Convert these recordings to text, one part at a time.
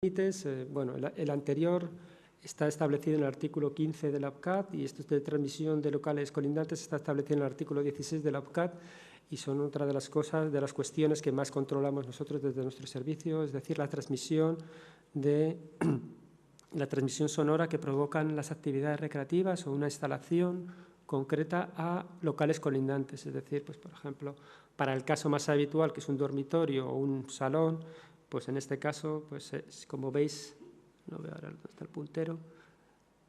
límites, bueno, el anterior está establecido en el artículo 15 de la OPCAT y esto de transmisión de locales colindantes está establecido en el artículo 16 de la OPCAT y son otra de las cosas, de las cuestiones que más controlamos nosotros desde nuestro servicio, es decir, la transmisión sonora que provocan las actividades recreativas o una instalación concreta a locales colindantes, es decir, pues, por ejemplo, para el caso más habitual, que es un dormitorio o un salón, pues en este caso, pues como veis, no veo ahora dónde está el puntero,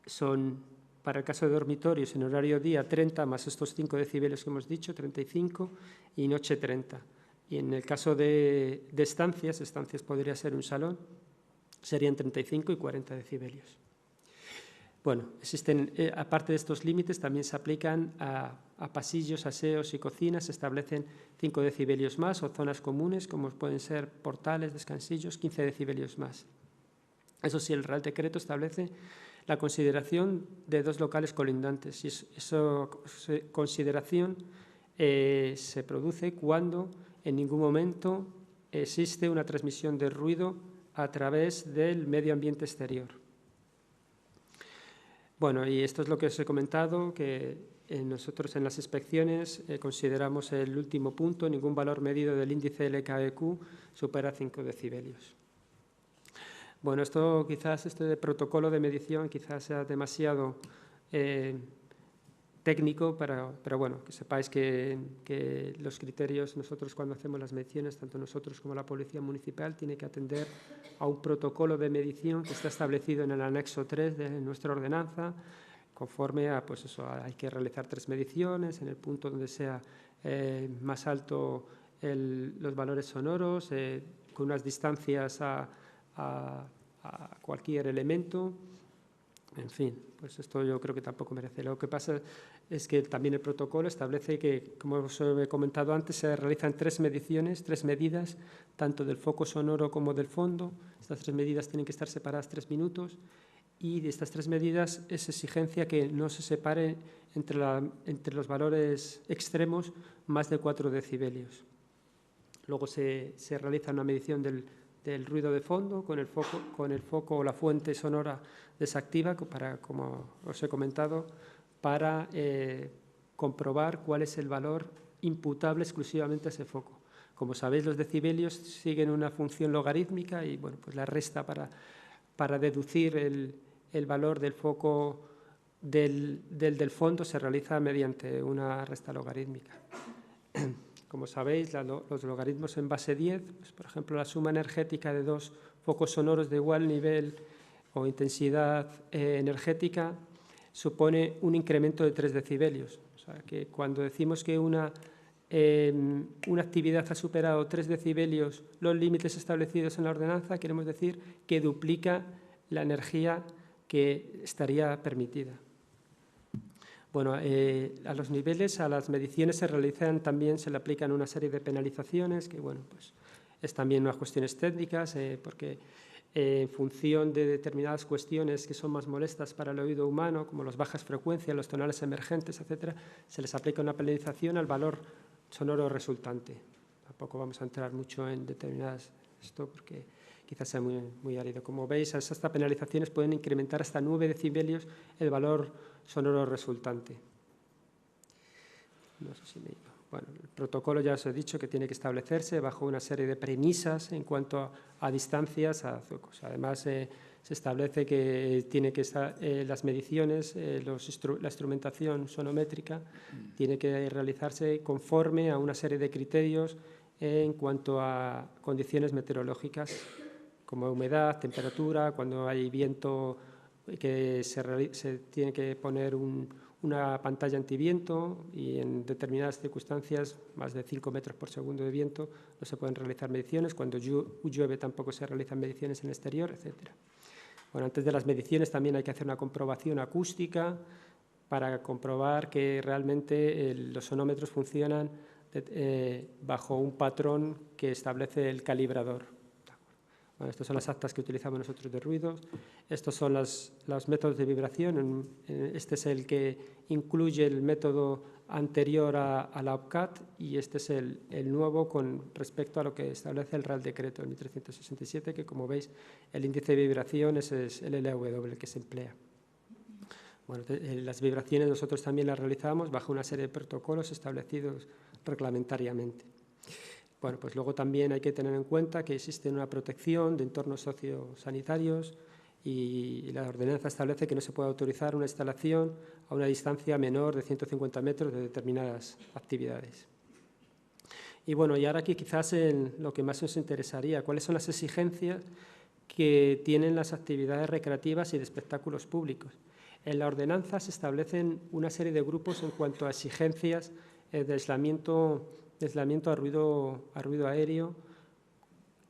son, para el caso de dormitorios, en horario día 30 más estos 5 decibelios que hemos dicho, 35, y noche 30. Y en el caso de estancias podría ser un salón, serían 35 y 40 decibelios. Bueno, existen, aparte de estos límites, también se aplican a pasillos, aseos y cocinas, se establecen 5 decibelios más, o zonas comunes, como pueden ser portales, descansillos, 15 decibelios más. Eso sí, el Real Decreto establece la consideración de 2 locales colindantes, y esa consideración se produce cuando en ningún momento existe una transmisión de ruido a través del medio ambiente exterior. Bueno, y esto es lo que os he comentado, que nosotros en las inspecciones consideramos el último punto, ningún valor medido del índice LKEQ supera 5 decibelios. Bueno, esto quizás, este protocolo de medición quizás sea demasiado técnico, pero bueno, que sepáis que los criterios, nosotros cuando hacemos las mediciones, tanto nosotros como la Policía Municipal, tiene que atender a un protocolo de medición que está establecido en el anexo 3 de nuestra ordenanza, conforme a, pues eso, hay que realizar 3 mediciones en el punto donde sea más alto los valores sonoros, con unas distancias a cualquier elemento. En fin, pues esto yo creo que tampoco merece. Lo que pasa es que también el protocolo establece que, como os he comentado antes, se realizan 3 mediciones, 3 medidas, tanto del foco sonoro como del fondo. Estas 3 medidas tienen que estar separadas 3 minutos y de estas 3 medidas es exigencia que no se separe entre los valores extremos más de 4 decibelios. Luego se realiza una medición del ruido de fondo con el foco o la fuente sonora desactiva, como os he comentado, para comprobar cuál es el valor imputable exclusivamente a ese foco. Como sabéis, los decibelios siguen una función logarítmica y bueno, pues la resta para deducir el valor del foco del fondo se realiza mediante una resta logarítmica. Como sabéis, los logaritmos en base 10, pues, por ejemplo, la suma energética de 2 focos sonoros de igual nivel o intensidad energética supone un incremento de 3 decibelios. O sea, que cuando decimos que una actividad ha superado 3 decibelios los límites establecidos en la ordenanza, queremos decir que duplica la energía que estaría permitida. Bueno, a los niveles, a las mediciones se realizan también, se le aplican una serie de penalizaciones, que bueno, pues es también unas cuestiones técnicas, porque en función de determinadas cuestiones que son más molestas para el oído humano, como las bajas frecuencias, los tonales emergentes, etcétera, se les aplica una penalización al valor sonoro resultante. Tampoco vamos a entrar mucho en determinadas esto porque quizás sea muy árido. Como veis, estas penalizaciones pueden incrementar hasta 9 decibelios el valor sonoro resultante. No sé si bueno, el protocolo ya os he dicho que tiene que establecerse bajo una serie de premisas en cuanto a distancias a focos. Además, se establece que tiene que estar las mediciones, la instrumentación sonométrica tiene que realizarse conforme a una serie de criterios en cuanto a condiciones meteorológicas, como humedad, temperatura, cuando hay viento, que se tiene que poner una pantalla antiviento y en determinadas circunstancias, más de 5 metros por segundo de viento, no se pueden realizar mediciones. Cuando llueve tampoco se realizan mediciones en el exterior, etc. Bueno, antes de las mediciones también hay que hacer una comprobación acústica para comprobar que realmente los sonómetros funcionan bajo un patrón que establece el calibrador. Bueno, estas son las actas que utilizamos nosotros de ruidos. Estos son los métodos de vibración. Este es el que incluye el método anterior a la OPCAT, y este es el nuevo con respecto a lo que establece el Real Decreto, el 1367, que como veis el índice de vibración es el LAW, el que se emplea. Bueno, las vibraciones nosotros también las realizamos bajo una serie de protocolos establecidos reglamentariamente. Bueno, pues luego también hay que tener en cuenta que existe una protección de entornos sociosanitarios y la ordenanza establece que no se puede autorizar una instalación a una distancia menor de 150 metros de determinadas actividades. Y bueno, y ahora aquí quizás en lo que más nos interesaría, ¿cuáles son las exigencias que tienen las actividades recreativas y de espectáculos públicos? En la ordenanza se establecen una serie de grupos en cuanto a exigencias de aislamiento a ruido aéreo,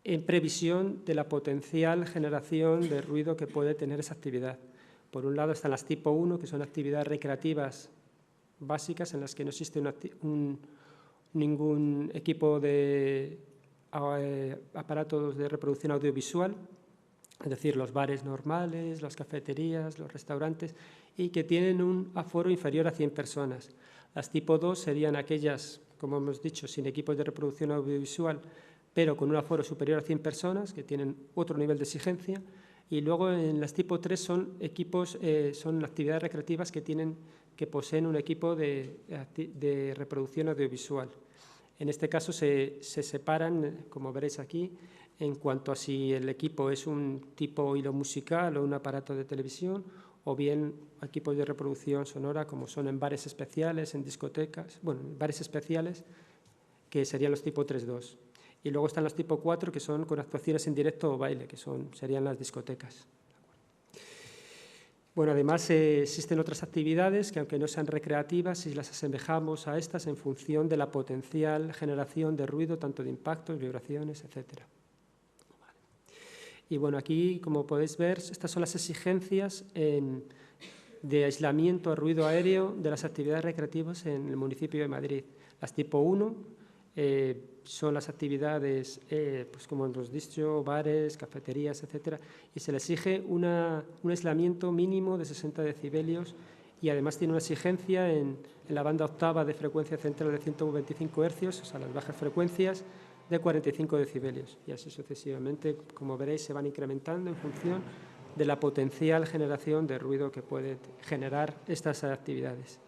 en previsión de la potencial generación de ruido que puede tener esa actividad. Por un lado están las tipo 1, que son actividades recreativas básicas en las que no existe ningún equipo de aparatos de reproducción audiovisual, es decir, los bares normales, las cafeterías, los restaurantes, y que tienen un aforo inferior a 100 personas. Las tipo 2 serían aquellas, como hemos dicho, sin equipos de reproducción audiovisual, pero con un aforo superior a 100 personas, que tienen otro nivel de exigencia. Y luego en las tipo 3 son actividades recreativas que poseen un equipo de reproducción audiovisual. En este caso se separan, como veréis aquí, en cuanto a si el equipo es un tipo hilo musical o un aparato de televisión, o bien equipos de reproducción sonora, como son en bares especiales, en discotecas, bueno, en bares especiales, que serían los tipo 3.2. Y luego están los tipo 4, que son con actuaciones en directo o baile, que serían las discotecas. Bueno, además existen otras actividades que, aunque no sean recreativas, si las asemejamos a estas en función de la potencial generación de ruido, tanto de impactos, vibraciones, etc. Y bueno, aquí, como podéis ver, estas son las exigencias de aislamiento a ruido aéreo de las actividades recreativas en el municipio de Madrid. Las tipo 1 son las actividades, pues como hemos dicho, bares, cafeterías, etcétera, y se le exige un aislamiento mínimo de 60 decibelios, y además tiene una exigencia en la banda octava de frecuencia central de 125 Hz, o sea, las bajas frecuencias, de 45 decibelios, y así sucesivamente, como veréis, se van incrementando en función de la potencial generación de ruido que puede generar estas actividades.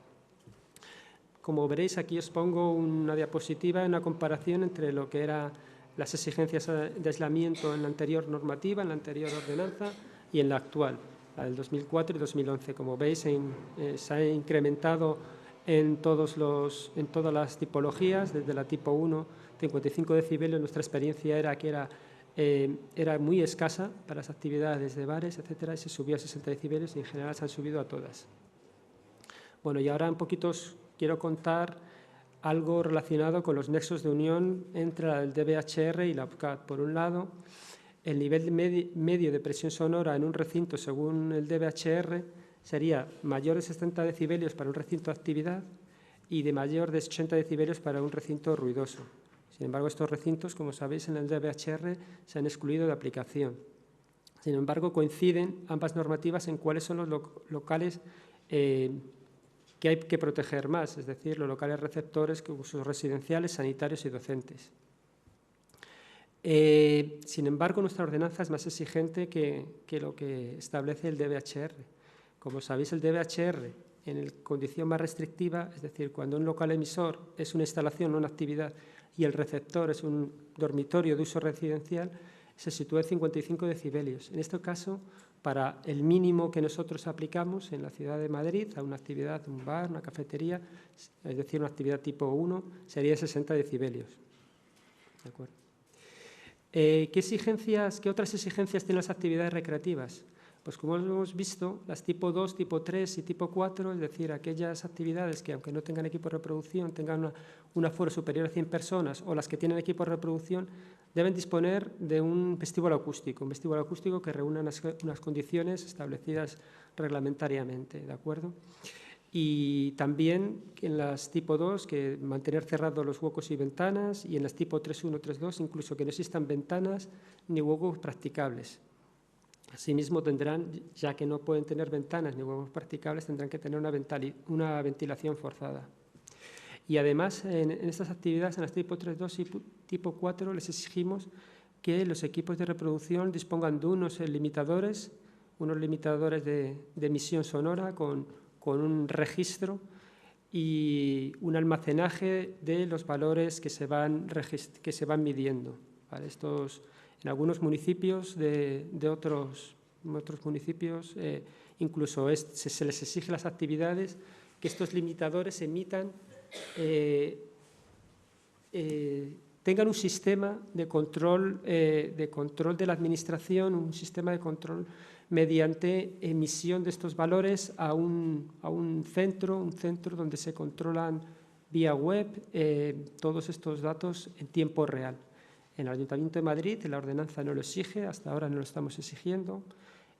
Como veréis, aquí os pongo una diapositiva, una comparación entre lo que eran las exigencias de aislamiento en la anterior normativa, en la anterior ordenanza, y en la actual, la del 2004 y 2011. Como veis, se ha incrementado en todas las tipologías, desde la tipo 1, 55 decibelios. Nuestra experiencia era que era muy escasa para las actividades de bares, etcétera, y se subió a 60 decibelios y en general se han subido a todas. Bueno, y ahora un poquito quiero contar algo relacionado con los nexos de unión entre el DVHR y la OPCAT. Por un lado, el nivel medio de presión sonora en un recinto, según el DVHR, sería mayor de 60 decibelios para un recinto de actividad y de mayor de 80 decibelios para un recinto ruidoso. Sin embargo, estos recintos, como sabéis, en el DVHR se han excluido de aplicación. Sin embargo, coinciden ambas normativas en cuáles son los locales que hay que proteger más, es decir, los locales receptores, usos residenciales, sanitarios y docentes. Sin embargo, nuestra ordenanza es más exigente que lo que establece el DVHR. Como sabéis, el DVHR, en condición más restrictiva, es decir, cuando un local emisor es una instalación o una actividad y el receptor es un dormitorio de uso residencial, se sitúa en 55 decibelios. En este caso, para el mínimo que nosotros aplicamos en la ciudad de Madrid, a una actividad, un bar, una cafetería, es decir, una actividad tipo 1, sería 60 decibelios. ¿De acuerdo? ¿Qué otras exigencias tienen las actividades recreativas? Pues como hemos visto, las tipo 2, tipo 3 y tipo 4, es decir, aquellas actividades que, aunque no tengan equipo de reproducción, tengan un aforo superior a 100 personas, o las que tienen equipo de reproducción, deben disponer de un vestíbulo acústico que reúna unas condiciones establecidas reglamentariamente, ¿de acuerdo? Y también en las tipo 2, que mantener cerrados los huecos y ventanas, y en las tipo 3.1, 3.2, incluso que no existan ventanas ni huecos practicables. Asimismo, tendrán, ya que no pueden tener ventanas ni huecos practicables, tendrán que tener una ventilación forzada. Y además, en estas actividades, en las tipo 3.2 y tipo 4, les exigimos que los equipos de reproducción dispongan de unos limitadores de emisión sonora con un registro y un almacenaje de los valores que se van midiendo. ¿Vale? En algunos municipios de otros municipios, incluso se les exige a las actividades que estos limitadores tengan un sistema de control de la administración, un sistema de control mediante emisión de estos valores a un centro donde se controlan vía web todos estos datos en tiempo real. En el Ayuntamiento de Madrid la ordenanza no lo exige, hasta ahora no lo estamos exigiendo.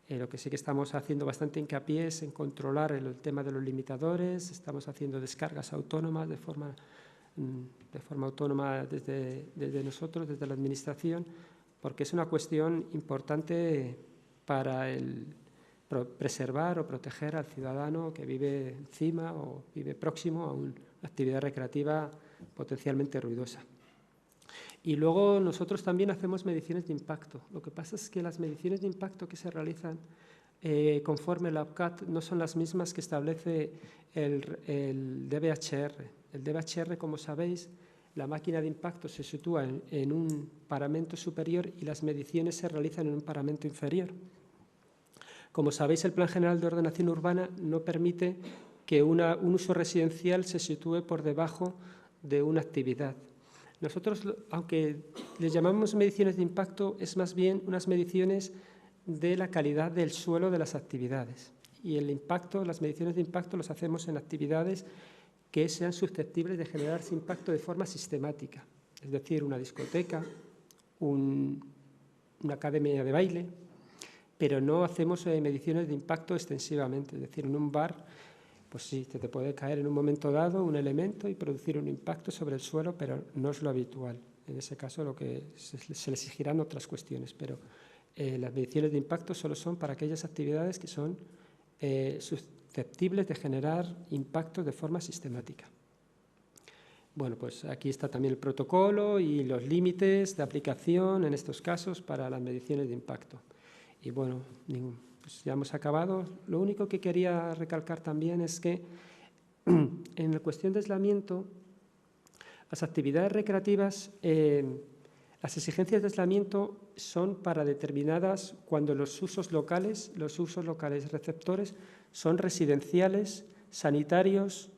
Lo que sí que estamos haciendo bastante hincapié es en controlar el tema de los limitadores, estamos haciendo descargas autónomas de forma autónoma desde nosotros, desde la Administración, porque es una cuestión importante para preservar o proteger al ciudadano que vive encima o vive próximo a una actividad recreativa potencialmente ruidosa. Y luego nosotros también hacemos mediciones de impacto. Lo que pasa es que las mediciones de impacto que se realizan conforme la OPCAT no son las mismas que establece el DBHR. El DBHR, como sabéis, la máquina de impacto se sitúa en un parámetro superior y las mediciones se realizan en un parámetro inferior. Como sabéis, el Plan General de Ordenación Urbana no permite que un uso residencial se sitúe por debajo de una actividad. Nosotros, aunque les llamamos mediciones de impacto, es más bien unas mediciones de la calidad del suelo de las actividades. Y las mediciones de impacto las hacemos en actividades que sean susceptibles de generarse impacto de forma sistemática. Es decir, una discoteca, una academia de baile, pero no hacemos mediciones de impacto extensivamente. Es decir, en un bar, pues sí, te puede caer en un momento dado un elemento y producir un impacto sobre el suelo, pero no es lo habitual. En ese caso lo que se le exigirán otras cuestiones, pero las mediciones de impacto solo son para aquellas actividades que son susceptibles de generar impactos de forma sistemática. Bueno, pues aquí está también el protocolo y los límites de aplicación en estos casos para las mediciones de impacto. Y bueno, pues ya hemos acabado. Lo único que quería recalcar también es que en la cuestión de aislamiento, las actividades recreativas, las exigencias de aislamiento son para determinadas cuando los usos locales receptores son residenciales, sanitarios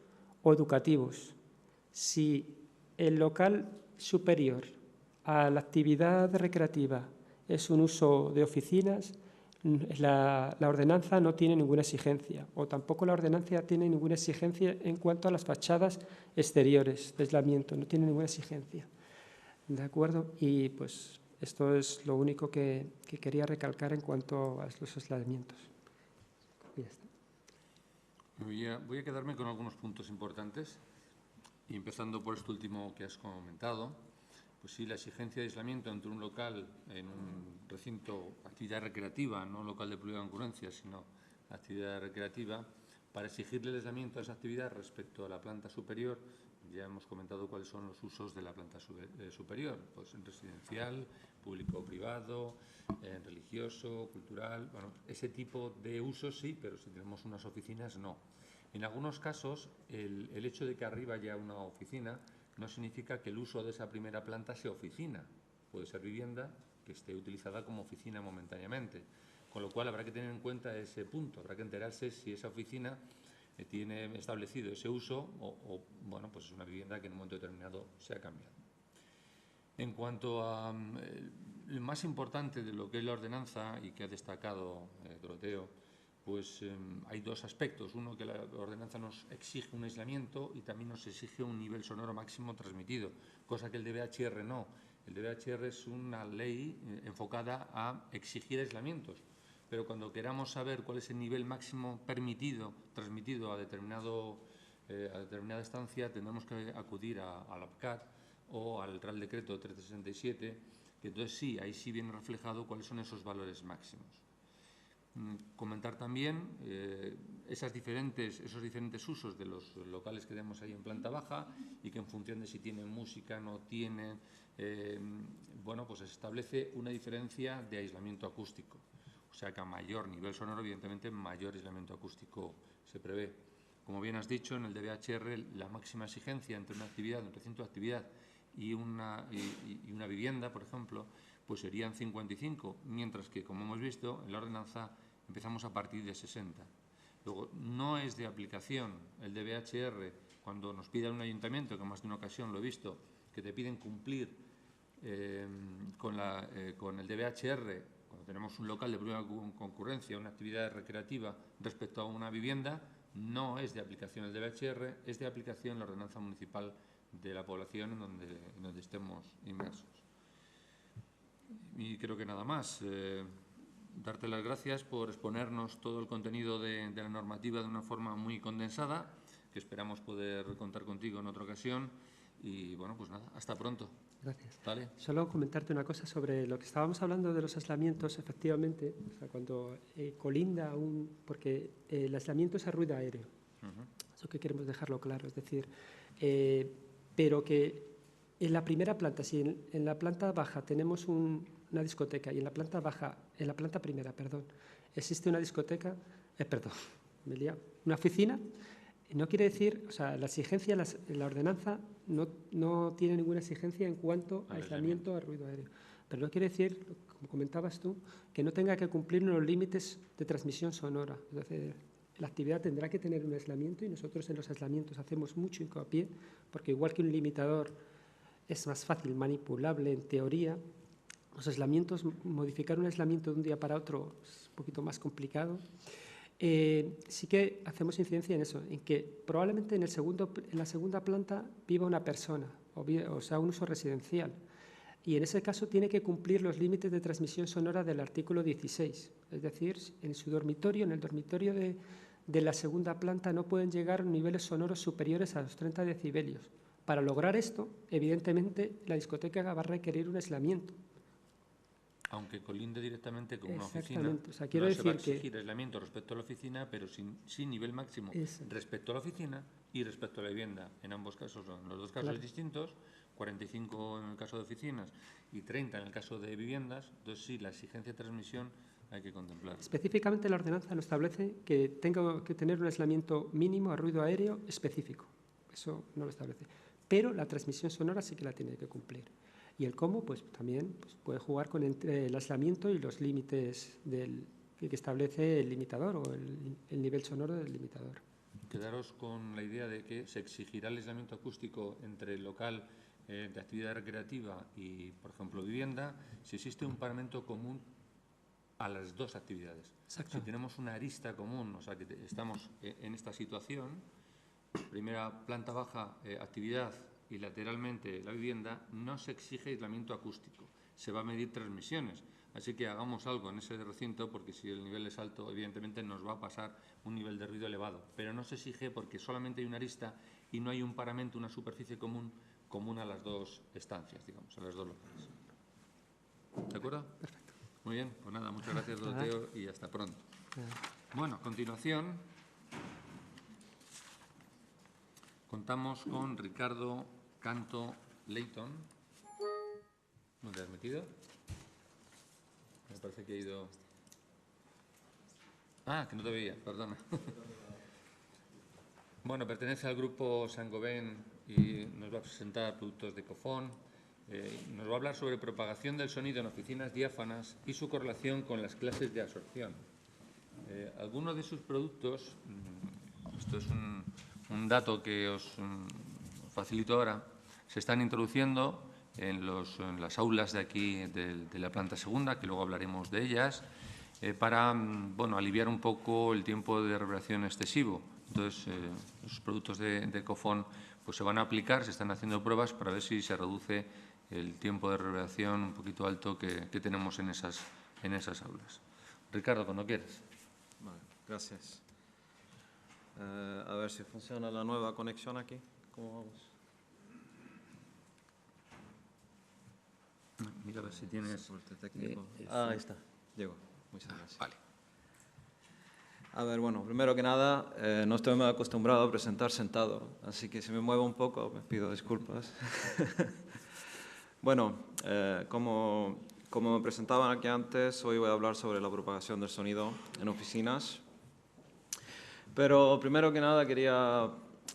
o educativos. Si el local superior a la actividad recreativa es un uso de oficinas, la ordenanza no tiene ninguna exigencia, o tampoco la ordenanza tiene ninguna exigencia en cuanto a las fachadas exteriores de aislamiento, no tiene ninguna exigencia. ¿De acuerdo? Y pues esto es lo único que quería recalcar en cuanto a los aislamientos. Y ya está. Voy a quedarme con algunos puntos importantes, y empezando por este último que has comentado. Pues sí, la exigencia de aislamiento entre un local en un recinto, actividad recreativa, no local de pública concurrencia, sino actividad recreativa, para exigirle el aislamiento a esa actividad respecto a la planta superior, ya hemos comentado cuáles son los usos de la planta superior, pues en residencial, público-privado, religioso, cultural, bueno, ese tipo de usos sí, pero si tenemos unas oficinas no. En algunos casos, el hecho de que arriba haya una oficina no significa que el uso de esa primera planta sea oficina. Puede ser vivienda que esté utilizada como oficina momentáneamente. Con lo cual habrá que tener en cuenta ese punto. Habrá que enterarse si esa oficina tiene establecido ese uso o bueno, pues es una vivienda que en un momento determinado se ha cambiado. En cuanto a lo más importante de lo que es la ordenanza y que ha destacado Doroteo, pues hay dos aspectos. Uno, que la ordenanza nos exige un aislamiento y también nos exige un nivel sonoro máximo transmitido, cosa que el DBHR no. El DBHR es una ley enfocada a exigir aislamientos, pero cuando queramos saber cuál es el nivel máximo permitido, transmitido a determinada estancia, tendremos que acudir a la OPCAT o al Real Decreto 1367, que entonces sí, ahí sí viene reflejado cuáles son esos valores máximos. Comentar también esos diferentes usos de los locales que tenemos ahí en planta baja y que en función de si tienen música, no tienen, bueno, pues se establece una diferencia de aislamiento acústico. O sea que a mayor nivel sonoro, evidentemente, mayor aislamiento acústico se prevé. Como bien has dicho, en el DVHR la máxima exigencia entre una actividad, un recinto de actividad y una vivienda, por ejemplo, pues serían 55, mientras que, como hemos visto, en la ordenanza empezamos a partir de 60. Luego, no es de aplicación el DVHR cuando nos pida un ayuntamiento, que más de una ocasión lo he visto, que te piden cumplir con el DVHR, cuando tenemos un local de primera concurrencia, una actividad recreativa respecto a una vivienda, no es de aplicación el DVHR, es de aplicación la ordenanza municipal de la población en donde estemos inmersos. Y creo que nada más. Darte las gracias por exponernos todo el contenido de la normativa de una forma muy condensada, que esperamos poder contar contigo en otra ocasión. Y bueno, pues nada, hasta pronto. Gracias. ¿Vale? Solo comentarte una cosa sobre lo que estábamos hablando de los aislamientos, efectivamente, o sea, cuando colinda porque el aislamiento es a ruido aéreo. Eso que queremos dejarlo claro, es decir, pero que en la primera planta, si en la planta baja tenemos una discoteca y en la planta primera, existe una discoteca, una oficina, no quiere decir, o sea, la exigencia, la ordenanza no tiene ninguna exigencia en cuanto a aislamiento a ruido aéreo. Pero no quiere decir, como comentabas tú, que no tenga que cumplir los límites de transmisión sonora. Es decir, la actividad tendrá que tener un aislamiento y nosotros en los aislamientos hacemos mucho hincapié, porque igual que un limitador es más fácil manipulable en teoría, los aislamientos, modificar un aislamiento de un día para otro es un poquito más complicado. Sí que hacemos incidencia en eso, en que probablemente en la segunda planta viva una persona, o sea, un uso residencial. Y en ese caso tiene que cumplir los límites de transmisión sonora del artículo 16. Es decir, en su dormitorio, en el dormitorio de la segunda planta, no pueden llegar niveles sonoros superiores a los 30 decibelios. Para lograr esto, evidentemente, la discoteca va a requerir un aislamiento. Aunque colinde directamente con una oficina, Exactamente. O sea, quiero no decir se va a exigir aislamiento respecto a la oficina, pero sin nivel máximo respecto a la oficina y respecto a la vivienda. En ambos casos, en los dos casos distintos, 45 en el caso de oficinas y 30 en el caso de viviendas. Entonces, sí, la exigencia de transmisión hay que contemplar. Específicamente, la ordenanza nos establece que tengo que tener un aislamiento mínimo a ruido aéreo específico. Eso no lo establece. Pero la transmisión sonora sí que la tiene que cumplir. Y el cómo, pues también puede jugar con el aislamiento y los límites que establece el limitador o el nivel sonoro del limitador. Quedaros con la idea de que se exigirá el aislamiento acústico entre el local de actividad recreativa y, por ejemplo, vivienda, si existe un paramento común a las dos actividades. Si tenemos una arista común, o sea, que estamos en esta situación, primera planta baja, actividad, y lateralmente la vivienda, no se exige aislamiento acústico, se va a medir transmisiones. Así que hagamos algo en ese recinto, porque si el nivel es alto, evidentemente nos va a pasar un nivel de ruido elevado. Pero no se exige porque solamente hay una arista y no hay un paramento, una superficie común a las dos estancias, digamos, a las dos locales. ¿De acuerdo? Perfecto. Muy bien, pues nada, muchas gracias, Doroteo, y hasta pronto. Bueno, a continuación contamos con Ricardo Canto Leighton. ¿Dónde has metido? Me parece que he ido... Ah, que no te veía, perdona. Bueno, pertenece al grupo Saint-Gobain y nos va a presentar productos de Ecofon. Nos va a hablar sobre propagación del sonido en oficinas diáfanas y su correlación con las clases de absorción. Algunos de sus productos, esto es un dato que os facilito ahora, se están introduciendo en las aulas de aquí de la planta segunda, que luego hablaremos de ellas, para aliviar un poco el tiempo de reverberación excesivo. Entonces, los productos de Ecofon pues se van a aplicar, se están haciendo pruebas para ver si se reduce el tiempo de reverberación un poquito alto que tenemos en esas aulas. Ricardo, cuando quieras. Vale, gracias. A ver si funciona la nueva conexión aquí. ¿Cómo vamos? Mira a ver si tienes... Soporte técnico. Ahí está. Diego, muchas gracias. Vale. A ver, bueno, primero que nada, no estoy muy acostumbrado a presentar sentado, así que si me muevo un poco, me pido disculpas. Bueno, como me presentaban aquí antes, hoy voy a hablar sobre la propagación del sonido en oficinas. Pero primero que nada quería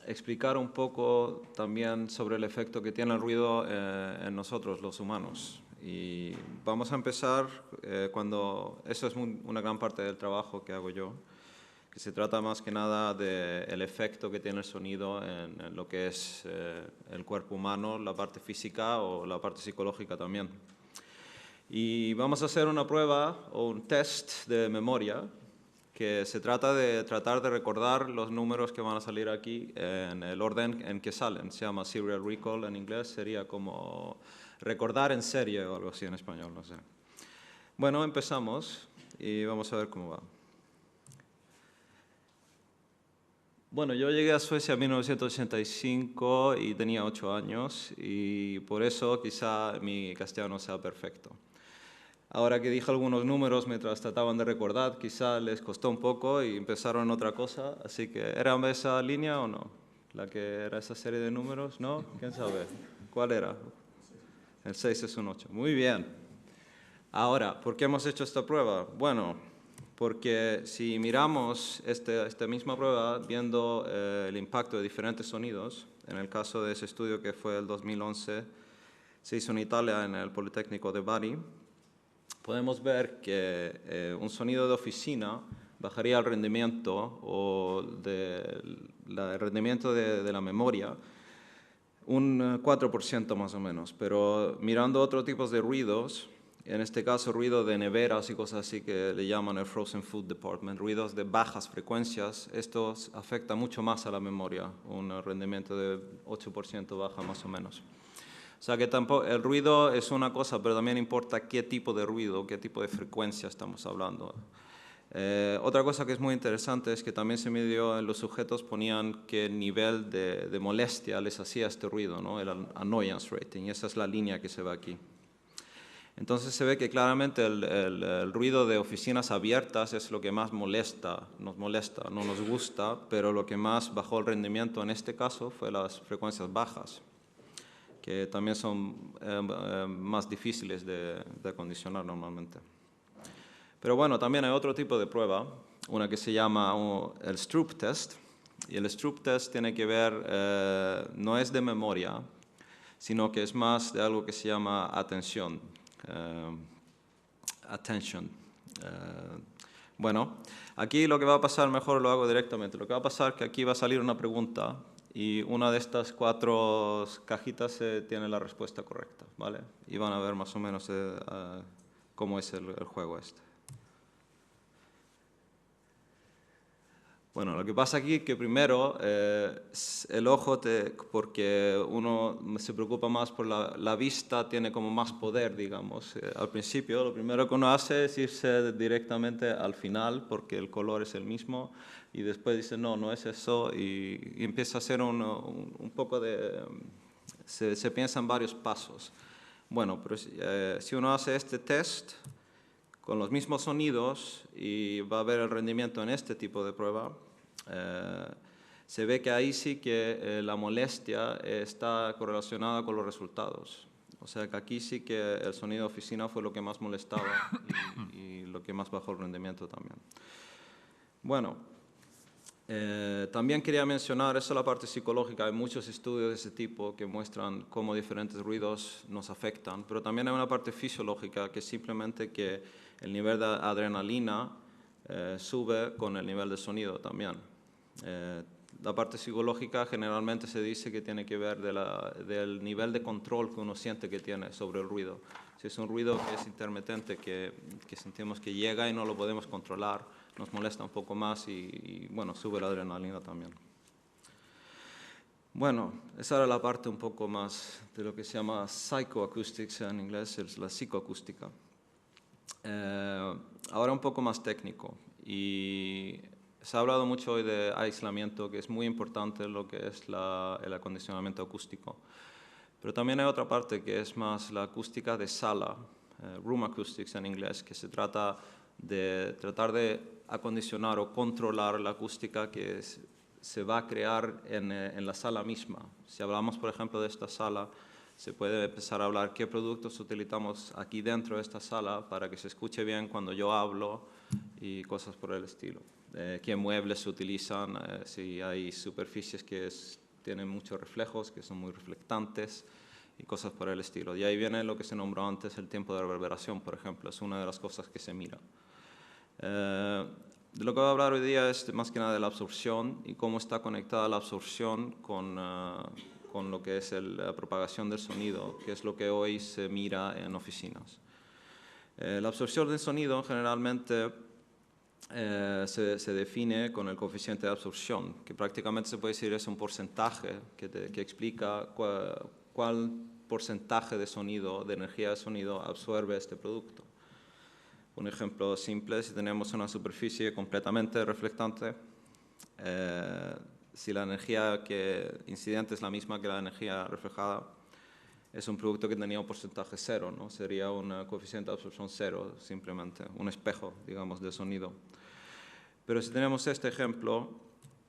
explicar un poco también sobre el efecto que tiene el ruido en nosotros, los humanos. Y vamos a empezar cuando eso es una gran parte del trabajo que hago yo, que se trata más que nada del efecto que tiene el sonido en lo que es el cuerpo humano, la parte física o la parte psicológica también. Y vamos a hacer una prueba o un test de memoria que se trata de tratar de recordar los números que van a salir aquí en el orden en que salen. Se llama serial recall en inglés, sería como recordar en serie o algo así en español, no sé. Bueno, empezamos y vamos a ver cómo va. Bueno, yo llegué a Suecia en 1985 y tenía 8 años y por eso quizá mi castellano sea perfecto. Ahora que dije algunos números mientras trataban de recordar, quizá les costó un poco y empezaron otra cosa, así que ¿era esa línea o no? ¿La que era esa serie de números? ¿No? ¿Quién sabe? ¿Cuál era? El 6 es un 8. Muy bien. Ahora, ¿por qué hemos hecho esta prueba? Bueno, porque si miramos esta misma prueba viendo el impacto de diferentes sonidos, en el caso de ese estudio que fue el 2011, se hizo en Italia en el Politécnico de Bari, podemos ver que un sonido de oficina bajaría el rendimiento o el rendimiento de la memoria un 4% más o menos, pero mirando otros tipos de ruidos, en este caso ruido de neveras y cosas así que le llaman el Frozen Food Department, ruidos de bajas frecuencias, esto afecta mucho más a la memoria, un rendimiento de 8% baja más o menos. O sea que tampoco, el ruido es una cosa, pero también importa qué tipo de ruido, qué tipo de frecuencia estamos hablando. Otra cosa que es muy interesante es que también se midió en los sujetos, ponían qué nivel de molestia les hacía este ruido, ¿no? El annoyance rating, y esa es la línea que se ve aquí. Entonces se ve que claramente el ruido de oficinas abiertas es lo que más nos molesta, no nos gusta, pero lo que más bajó el rendimiento en este caso fue las frecuencias bajas, que también son más difíciles de acondicionar normalmente. Pero bueno, también hay otro tipo de prueba, una que se llama el Stroop test, y el Stroop test tiene que ver, no es de memoria, sino que es más de algo que se llama atención. Bueno, aquí lo que va a pasar, mejor lo hago directamente, lo que va a pasar es que aquí va a salir una pregunta y una de estas 4 cajitas tiene la respuesta correcta, ¿vale? Y van a ver más o menos cómo es el juego este. Bueno, lo que pasa aquí es que primero el ojo, porque uno se preocupa más por la vista, tiene como más poder, digamos. Al principio, lo primero que uno hace es irse directamente al final, porque el color es el mismo, y después dice, no, no es eso, y empieza a hacer un poco de... Se piensa en varios pasos. Bueno, pero si uno hace este test con los mismos sonidos y va a ver el rendimiento en este tipo de prueba, se ve que ahí sí que la molestia está correlacionada con los resultados. O sea que aquí sí que el sonido de oficina fue lo que más molestaba y lo que más bajó el rendimiento también. Bueno, también quería mencionar, eso es la parte psicológica, hay muchos estudios de ese tipo que muestran cómo diferentes ruidos nos afectan, pero también hay una parte fisiológica que es simplemente que el nivel de adrenalina sube con el nivel de sonido también. La parte psicológica generalmente se dice que tiene que ver del nivel de control que uno siente que tiene sobre el ruido. Si es un ruido que es intermitente, que sentimos que llega y no lo podemos controlar, nos molesta un poco más y bueno, sube la adrenalina también. Bueno, esa era la parte un poco más de lo que se llama psychoacoustics en inglés, es la psicoacústica. Ahora un poco más técnico. Y se ha hablado mucho hoy de aislamiento, que es muy importante lo que es el acondicionamiento acústico. Pero también hay otra parte que es más la acústica de sala, room acoustics en inglés, que se trata de tratar de acondicionar o controlar la acústica que se va a crear en la sala misma. Si hablamos, por ejemplo, de esta sala, se puede empezar a hablar qué productos utilizamos aquí dentro de esta sala para que se escuche bien cuando yo hablo y cosas por el estilo. Qué muebles se utilizan, si hay superficies que tienen muchos reflejos, que son muy reflectantes y cosas por el estilo. Y ahí viene lo que se nombró antes, el tiempo de reverberación, por ejemplo, es una de las cosas que se mira. De lo que voy a hablar hoy día es más que nada de la absorción y cómo está conectada la absorción con lo que es la propagación del sonido, que es lo que hoy se mira en oficinas. La absorción del sonido generalmente se define con el coeficiente de absorción, que prácticamente se puede decir es un porcentaje que explica cuál porcentaje de sonido, de energía de sonido, absorbe este producto. Un ejemplo simple, si tenemos una superficie completamente reflectante, si la energía incidente es la misma que la energía reflejada, es un producto que tenía un porcentaje cero, ¿no? Sería un coeficiente de absorción cero, simplemente, un espejo, digamos, de sonido. Pero si tenemos este ejemplo,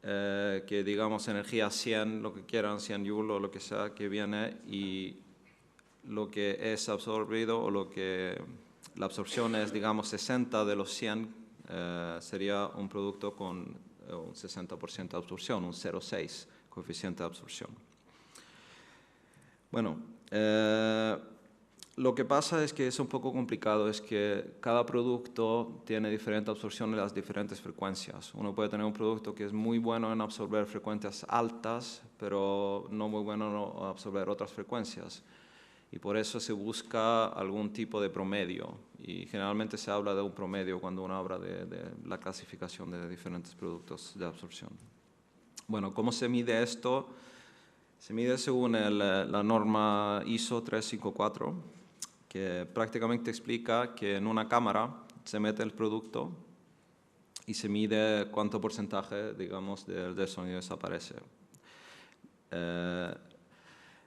que digamos energía 100, lo que quieran, 100 joules o lo que sea, que viene y lo que es absorbido o la absorción es, digamos, 60 de los 100, sería un producto con un 60% de absorción, un 0,6 coeficiente de absorción. Bueno, lo que pasa es que es un poco complicado, es que cada producto tiene diferente absorción en las diferentes frecuencias. Uno puede tener un producto que es muy bueno en absorber frecuencias altas, pero no muy bueno en absorber otras frecuencias. Y por eso se busca algún tipo de promedio. Y generalmente se habla de un promedio cuando uno habla de la clasificación de diferentes productos de absorción. Bueno, ¿cómo se mide esto? Se mide según la norma ISO 354, que prácticamente explica que en una cámara se mete el producto y se mide cuánto porcentaje, digamos, del sonido desaparece.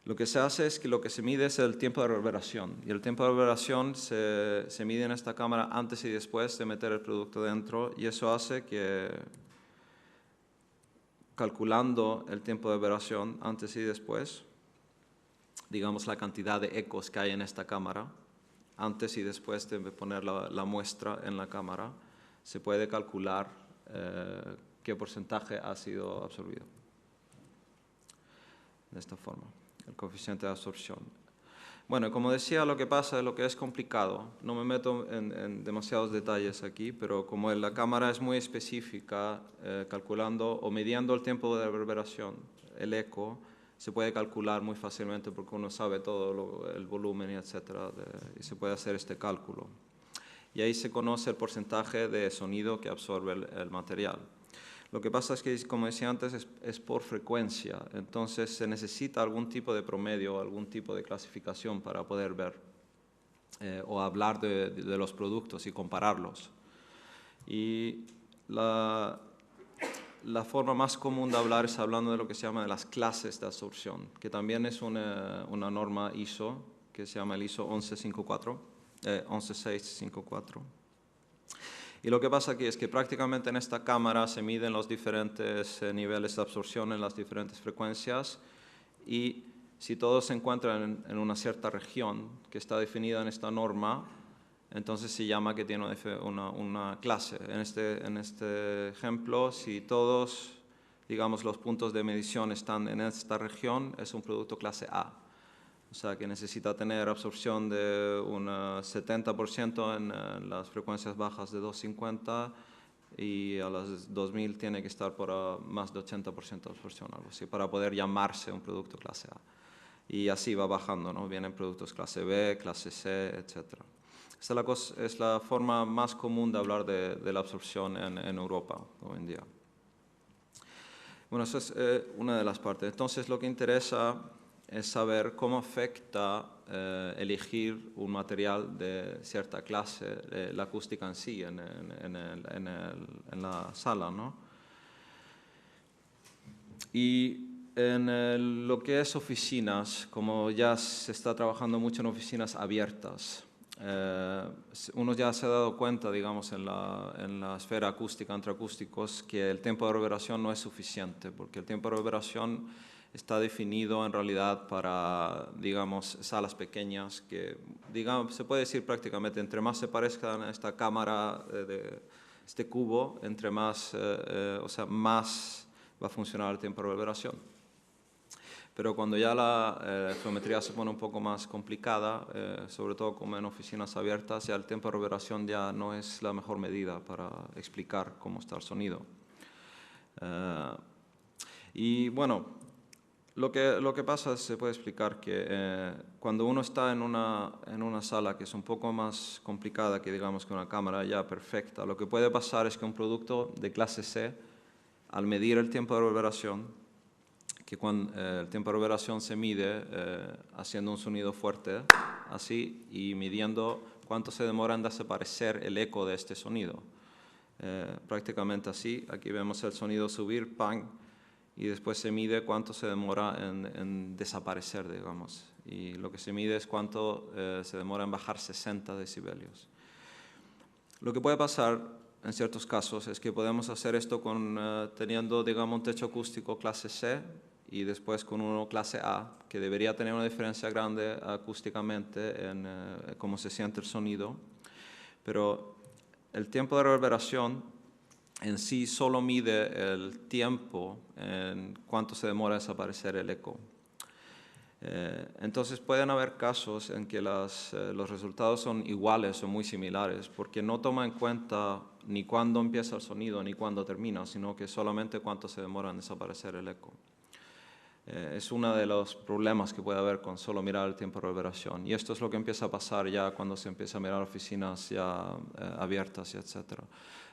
Lo que se hace es que lo que se mide es el tiempo de reverberación. Y el tiempo de reverberación se mide en esta cámara antes y después de meter el producto dentro. Y eso hace que, calculando el tiempo de reverberación antes y después, digamos la cantidad de ecos que hay en esta cámara, antes y después de poner la muestra en la cámara, se puede calcular qué porcentaje ha sido absorbido. De esta forma, el coeficiente de absorción. Bueno, como decía, lo que pasa, lo que es complicado, no me meto en demasiados detalles aquí, pero como la cámara es muy específica, calculando o midiendo el tiempo de reverberación, el eco, se puede calcular muy fácilmente porque uno sabe todo el volumen y etcétera, y se puede hacer este cálculo. Y ahí se conoce el porcentaje de sonido que absorbe el material. Lo que pasa es que, como decía antes, es por frecuencia, entonces se necesita algún tipo de promedio, algún tipo de clasificación para poder ver o hablar de los productos y compararlos. Y la forma más común de hablar es hablando de lo que se llama de las clases de absorción, que también es una norma ISO, que se llama el ISO 11654. Y lo que pasa aquí es que prácticamente en esta cámara se miden los diferentes niveles de absorción en las diferentes frecuencias y si todos se encuentran en una cierta región que está definida en esta norma, entonces se llama que tiene una clase. En este ejemplo, si todos, digamos, los puntos de medición están en esta región, es un producto clase A. O sea, que necesita tener absorción de un 70% en las frecuencias bajas de 250 y a las 2000 tiene que estar por más de 80% de absorción, algo así, para poder llamarse un producto clase A. Y así va bajando, ¿no? Vienen productos clase B, clase C, etc. Esta es la forma más común de hablar de la absorción en Europa hoy en día. Bueno, eso es una de las partes. Entonces, lo que interesa es saber cómo afecta elegir un material de cierta clase, la acústica en sí, en la sala, ¿no? Y en lo que es oficinas, como ya se está trabajando mucho en oficinas abiertas, uno ya se ha dado cuenta, digamos, en la esfera acústica, entre acústicos, que el tiempo de reverberación no es suficiente, porque el tiempo de reverberación está definido en realidad para, digamos, salas pequeñas que, digamos, se puede decir prácticamente, entre más se parezcan a esta cámara de este cubo, entre más, o sea, más va a funcionar el tiempo de reverberación. Pero cuando ya la geometría se pone un poco más complicada, sobre todo como en oficinas abiertas, ya el tiempo de reverberación ya no es la mejor medida para explicar cómo está el sonido. Y bueno, lo que pasa es, se puede explicar que cuando uno está en una sala que es un poco más complicada que, digamos, que una cámara ya perfecta, lo que puede pasar es que un producto de clase C, al medir el tiempo de reverberación, que cuando el tiempo de reverberación se mide haciendo un sonido fuerte, así, y midiendo cuánto se demora en desaparecer el eco de este sonido. Prácticamente así, aquí vemos el sonido subir, ¡pam!, y después se mide cuánto se demora en desaparecer, digamos. Y lo que se mide es cuánto se demora en bajar 60 decibelios. Lo que puede pasar en ciertos casos es que podemos hacer esto teniendo, digamos, un techo acústico clase C y después con uno clase A, que debería tener una diferencia grande acústicamente en cómo se siente el sonido. Pero el tiempo de reverberación en sí solo mide el tiempo en cuánto se demora en desaparecer el eco. Entonces pueden haber casos en que los resultados son iguales o muy similares, porque no toma en cuenta ni cuándo empieza el sonido ni cuándo termina, sino que solamente cuánto se demora en desaparecer el eco. Es uno de los problemas que puede haber con solo mirar el tiempo de reverberación. Y esto es lo que empieza a pasar ya cuando se empieza a mirar oficinas ya abiertas, etc.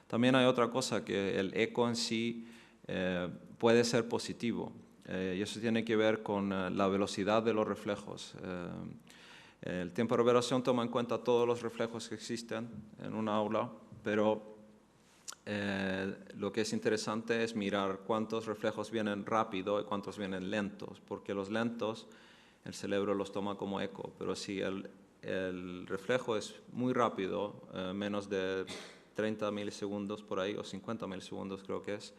También hay otra cosa, que el eco en sí puede ser positivo. Y eso tiene que ver con la velocidad de los reflejos. El tiempo de reverberación toma en cuenta todos los reflejos que existen en un aula, pero lo que es interesante es mirar cuántos reflejos vienen rápido y cuántos vienen lentos, porque los lentos el cerebro los toma como eco, pero si el reflejo es muy rápido, menos de 30 milisegundos por ahí, o 50 milisegundos creo que es,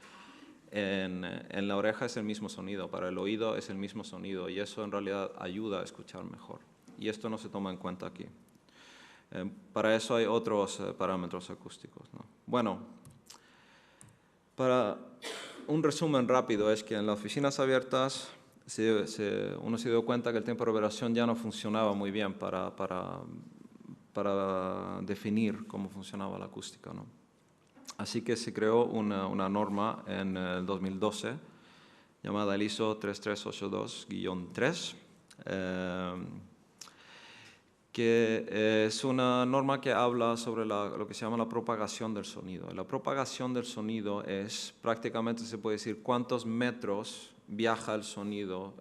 en la oreja es el mismo sonido, para el oído es el mismo sonido, y eso en realidad ayuda a escuchar mejor. Y esto no se toma en cuenta aquí. Para eso hay otros parámetros acústicos, ¿no? Bueno, para un resumen rápido es que en las oficinas abiertas uno se dio cuenta que el tiempo de reverberación ya no funcionaba muy bien para definir cómo funcionaba la acústica, ¿no? Así que se creó una norma en el 2012 llamada el ISO 3382-3, que es una norma que habla sobre lo que se llama la propagación del sonido. La propagación del sonido es, prácticamente se puede decir, cuántos metros viaja el sonido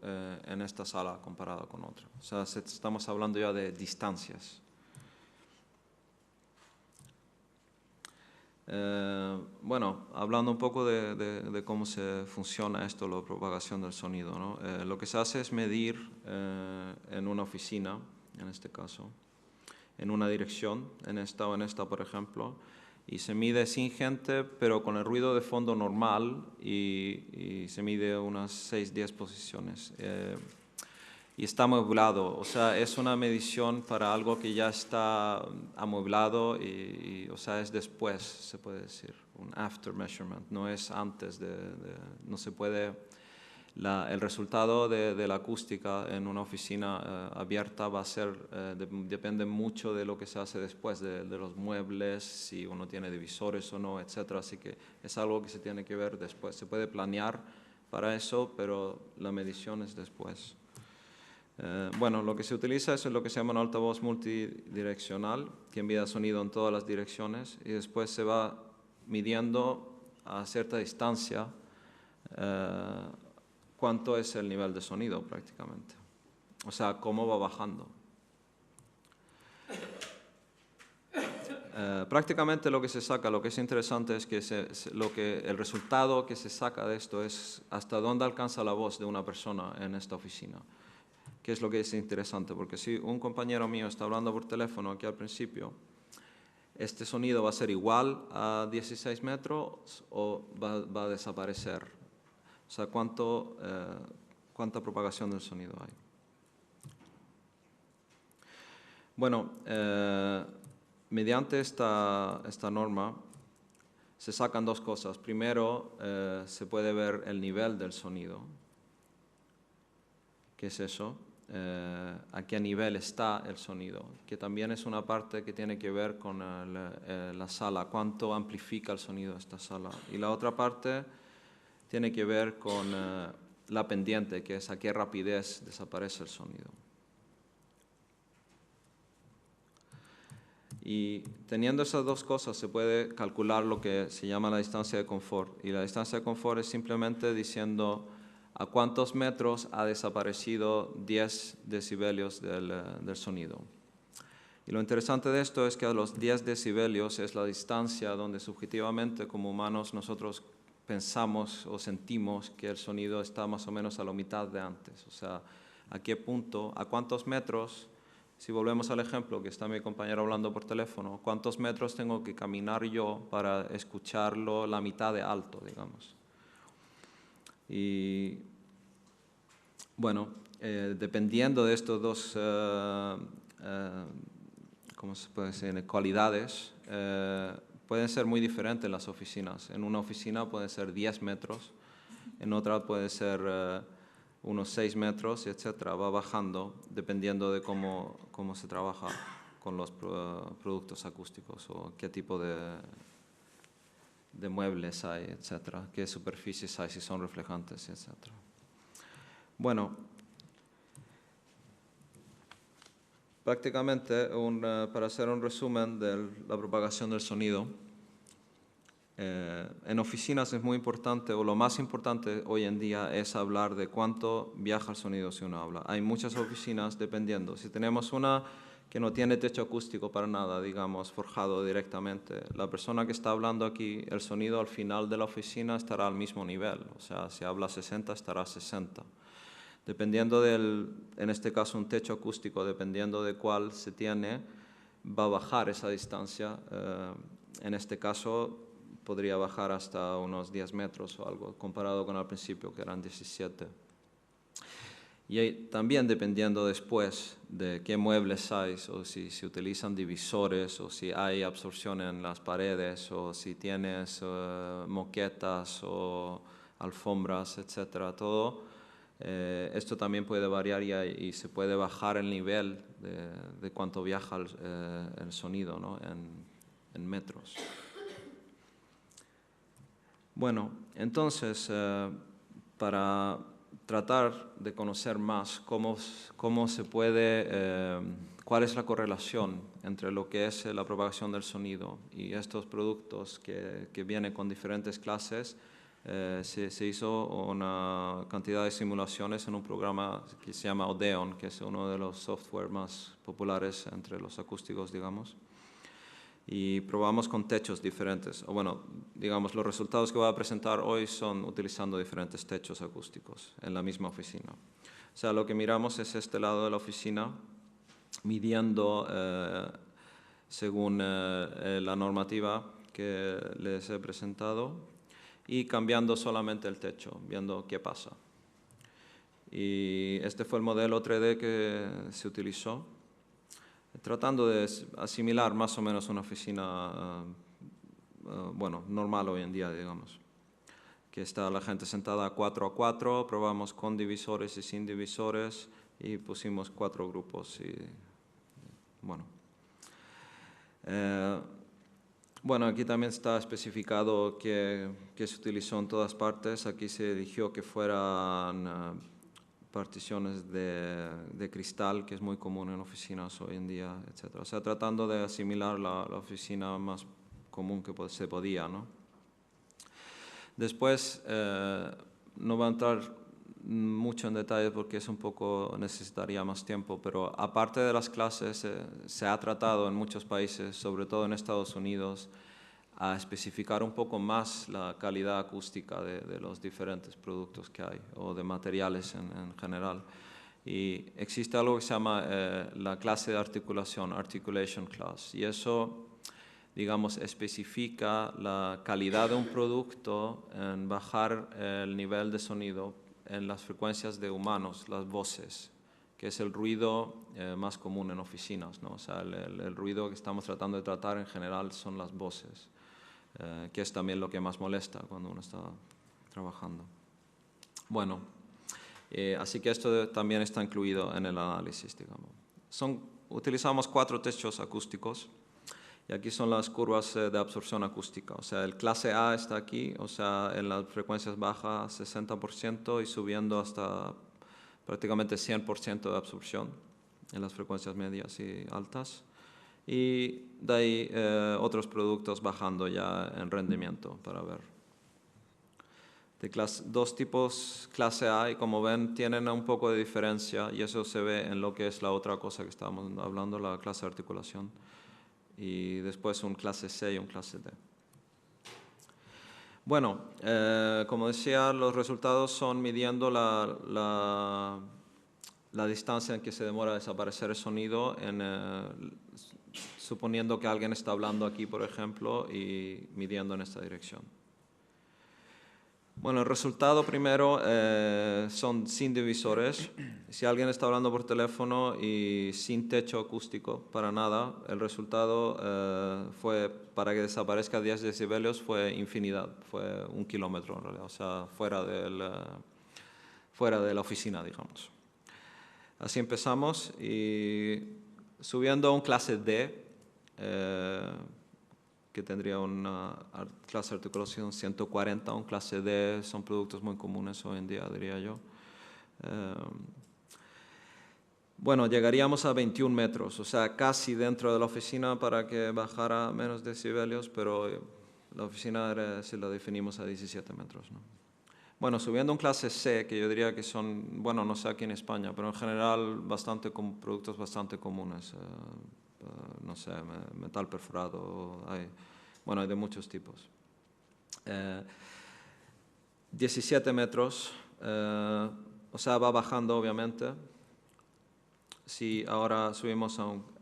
en esta sala comparado con otra. O sea, estamos hablando ya de distancias. Bueno, hablando un poco de cómo se funciona esto, la propagación del sonido, ¿no? Lo que se hace es medir en una oficina, en este caso, en una dirección, en esta o en esta, por ejemplo, y se mide sin gente, pero con el ruido de fondo normal, y se mide unas 6-10 posiciones. Y está amueblado, o sea, es una medición para algo que ya está amueblado o sea, es después, se puede decir, un after measurement, no es antes no se puede, el resultado de la acústica en una oficina abierta va a ser, depende mucho de lo que se hace después, de los muebles, si uno tiene divisores o no, etc. Así que es algo que se tiene que ver después. Se puede planear para eso, pero la medición es después. Bueno, lo que se utiliza es lo que se llama un altavoz multidireccional, que envía sonido en todas las direcciones, y después se va midiendo a cierta distancia cuánto es el nivel de sonido prácticamente. O sea, cómo va bajando. Prácticamente lo que se saca, lo que es interesante es que el resultado que se saca de esto es hasta dónde alcanza la voz de una persona en esta oficina. ¿Qué es lo que es interesante? Porque si un compañero mío está hablando por teléfono aquí al principio, este sonido va a ser igual a 16 metros o va a desaparecer. O sea, ¿cuánta propagación del sonido hay? Bueno, mediante esta norma se sacan dos cosas. Primero, se puede ver el nivel del sonido. ¿Qué es eso? A qué nivel está el sonido, que también es una parte que tiene que ver con la sala, cuánto amplifica el sonido esta sala. Y la otra parte tiene que ver con la pendiente, que es a qué rapidez desaparece el sonido. Y teniendo esas dos cosas se puede calcular lo que se llama la distancia de confort. Y la distancia de confort es simplemente diciendo a cuántos metros ha desaparecido 10 decibelios del sonido. Y lo interesante de esto es que a los 10 decibelios es la distancia donde subjetivamente como humanos nosotros pensamos o sentimos que el sonido está más o menos a la mitad de antes. O sea, a qué punto, a cuántos metros, si volvemos al ejemplo que está mi compañero hablando por teléfono, cuántos metros tengo que caminar yo para escucharlo la mitad de alto, digamos. Y bueno, dependiendo de estos dos ¿cómo se puede decir? Cualidades, pueden ser muy diferentes en las oficinas. En una oficina pueden ser 10 metros, en otra puede ser unos 6 metros, etcétera. Va bajando dependiendo de cómo se trabaja con los productos acústicos o qué tipo de muebles hay, etcétera, qué superficies hay, si son reflejantes, etcétera. Bueno, prácticamente para hacer un resumen de la propagación del sonido, en oficinas es muy importante, o lo más importante hoy en día es hablar de cuánto viaja el sonido si uno habla. Hay muchas oficinas dependiendo. Si tenemos una que no tiene techo acústico para nada, digamos, forjado directamente, la persona que está hablando aquí, el sonido al final de la oficina estará al mismo nivel. O sea, si habla 60, estará 60. Dependiendo en este caso, un techo acústico, dependiendo de cuál se tiene, va a bajar esa distancia. En este caso, podría bajar hasta unos 10 metros o algo, comparado con al principio, que eran 17. Y también dependiendo después de qué muebles hay, o si se utilizan divisores, o si hay absorción en las paredes, o si tienes moquetas o alfombras, etcétera, todo. Esto también puede variar y se puede bajar el nivel de cuánto viaja el sonido, ¿no? en metros. Bueno, entonces, para tratar de conocer más cómo se puede, cuál es la correlación entre lo que es la propagación del sonido y estos productos que vienen con diferentes clases, se hizo una cantidad de simulaciones en un programa que se llama Odeon, que es uno de los software más populares entre los acústicos, digamos. Y probamos con techos diferentes. O bueno, digamos, los resultados que voy a presentar hoy son utilizando diferentes techos acústicos en la misma oficina. O sea, lo que miramos es este lado de la oficina, midiendo según la normativa que les he presentado y cambiando solamente el techo, viendo qué pasa. Y este fue el modelo 3D que se utilizó, tratando de asimilar más o menos una oficina bueno, normal hoy en día, digamos. Que está la gente sentada 4 a 4, probamos con divisores y sin divisores y pusimos 4 grupos. Y, bueno. Bueno, aquí también está especificado que se utilizó en todas partes. Aquí se eligió que fueran particiones de cristal, que es muy común en oficinas hoy en día, etc. O sea, tratando de asimilar la oficina más común que se podía, ¿no? Después, no voy a entrar mucho en detalle porque es un poco, necesitaría más tiempo, pero aparte de las clases, se ha tratado en muchos países, sobre todo en Estados Unidos, a especificar un poco más la calidad acústica de los diferentes productos que hay, o de materiales en general. Y existe algo que se llama la clase de articulación, Articulation Class, y eso, digamos, especifica la calidad de un producto en bajar el nivel de sonido en las frecuencias de humanos, las voces, que es el ruido más común en oficinas, ¿no? O sea, el ruido que estamos tratando de tratar en general son las voces, que es también lo que más molesta cuando uno está trabajando. Bueno, así que esto también está incluido en el análisis, digamos. Utilizamos 4 techos acústicos y aquí son las curvas de absorción acústica. O sea, el clase A está aquí, o sea, en las frecuencias bajas 60% y subiendo hasta prácticamente 100% de absorción en las frecuencias medias y altas. Y de ahí otros productos bajando ya en rendimiento para ver. Dos tipos clase A, y como ven tienen un poco de diferencia y eso se ve en lo que es la otra cosa que estábamos hablando, la clase de articulación, y después un clase C y un clase D. Bueno, como decía, los resultados son midiendo la distancia en que se demora a desaparecer el sonido, suponiendo que alguien está hablando aquí, por ejemplo, y midiendo en esta dirección. Bueno, el resultado primero son sin divisores. Si alguien está hablando por teléfono y sin techo acústico, para nada, el resultado fue, para que desaparezca 10 decibelios, fue infinidad, fue 1 kilómetro en realidad, o sea, fuera de la oficina, digamos. Así empezamos y subiendo a un clase D, que tendría una clase de articulación 140, un clase D, son productos muy comunes hoy en día, diría yo. Bueno, llegaríamos a 21 metros, o sea, casi dentro de la oficina para que bajara menos decibelios, pero la oficina si la definimos a 17 metros, ¿no? Bueno, subiendo un clase C, que yo diría que son, bueno, no sé aquí en España, pero en general productos bastante comunes. No sé, metal perforado, hay de muchos tipos. 17 metros, o sea, va bajando obviamente. Si ahora subimos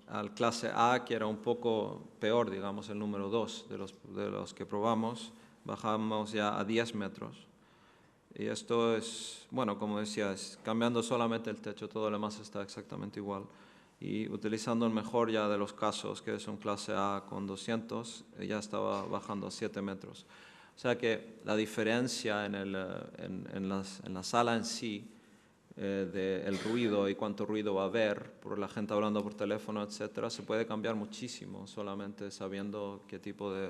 al clase A, que era un poco peor, digamos, el número 2 de los que probamos, bajamos ya a 10 metros. Y esto es, bueno, como decía, cambiando solamente el techo, todo lo demás está exactamente igual. Y utilizando el mejor ya de los casos, que es un clase A con 200, ya estaba bajando a 7 metros. O sea que la diferencia en la sala en sí, del ruido y cuánto ruido va a haber por la gente hablando por teléfono, etcétera, se puede cambiar muchísimo solamente sabiendo qué tipo de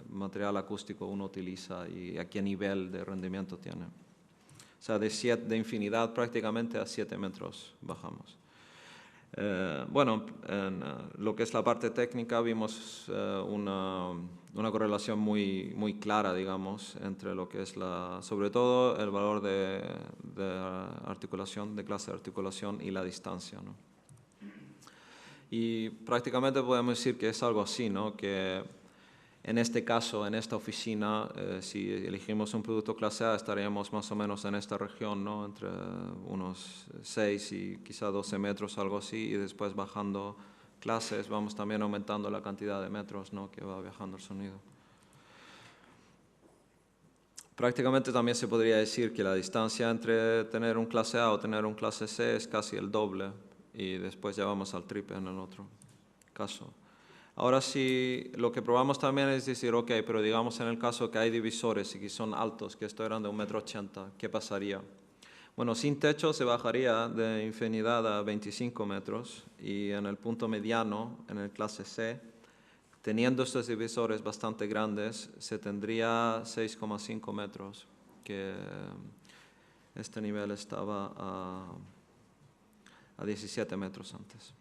material acústico uno utiliza y a qué nivel de rendimiento tiene. O sea, de infinidad prácticamente a 7 metros bajamos. Bueno, en lo que es la parte técnica vimos una correlación muy clara, digamos, entre lo que es sobre todo el valor de articulación, de clase de articulación y la distancia, ¿no? Y prácticamente podemos decir que es algo así, ¿no? Que en este caso, en esta oficina, si elegimos un producto clase A, estaríamos más o menos en esta región, ¿no? Entre unos 6 y quizá 12 metros, algo así, y después bajando clases, vamos también aumentando la cantidad de metros, ¿no? Que va viajando el sonido. Prácticamente también se podría decir que la distancia entre tener un clase A o tener un clase C es casi el doble, y después ya vamos al triple en el otro caso. Ahora sí, lo que probamos también es decir, ok, pero digamos en el caso que hay divisores y que son altos, que esto eran de 1,80 m, ¿qué pasaría? Bueno, sin techo se bajaría de infinidad a 25 metros y en el punto mediano, en el clase C, teniendo estos divisores bastante grandes, se tendría 6,5 metros, que este nivel estaba a 17 metros antes.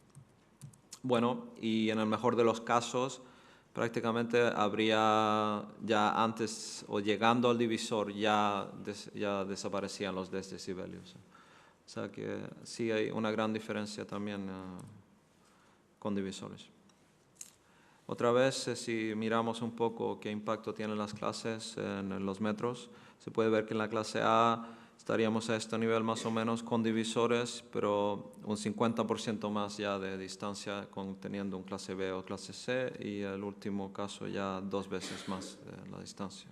Bueno, y en el mejor de los casos, prácticamente habría ya antes o llegando al divisor ya desaparecían los 10 decibelios. O sea que sí hay una gran diferencia también con divisores. Otra vez, si miramos un poco qué impacto tienen las clases en los metros, se puede ver que en la clase A estaríamos a este nivel más o menos con divisores, pero un 50% más ya de distancia teniendo un clase B o clase C, y el último caso ya 2 veces más de la distancia.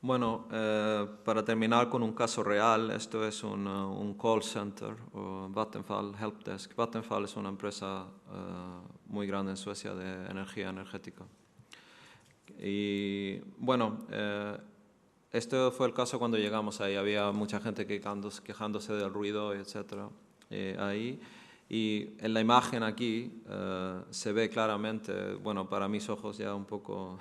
Bueno, para terminar con un caso real, esto es un call center o Vattenfall Helpdesk. Vattenfall es una empresa muy grande en Suecia de energía energética. Y bueno, este fue el caso cuando llegamos ahí. Había mucha gente quejándose del ruido, etc. Ahí. Y en la imagen aquí se ve claramente, bueno, para mis ojos ya un poco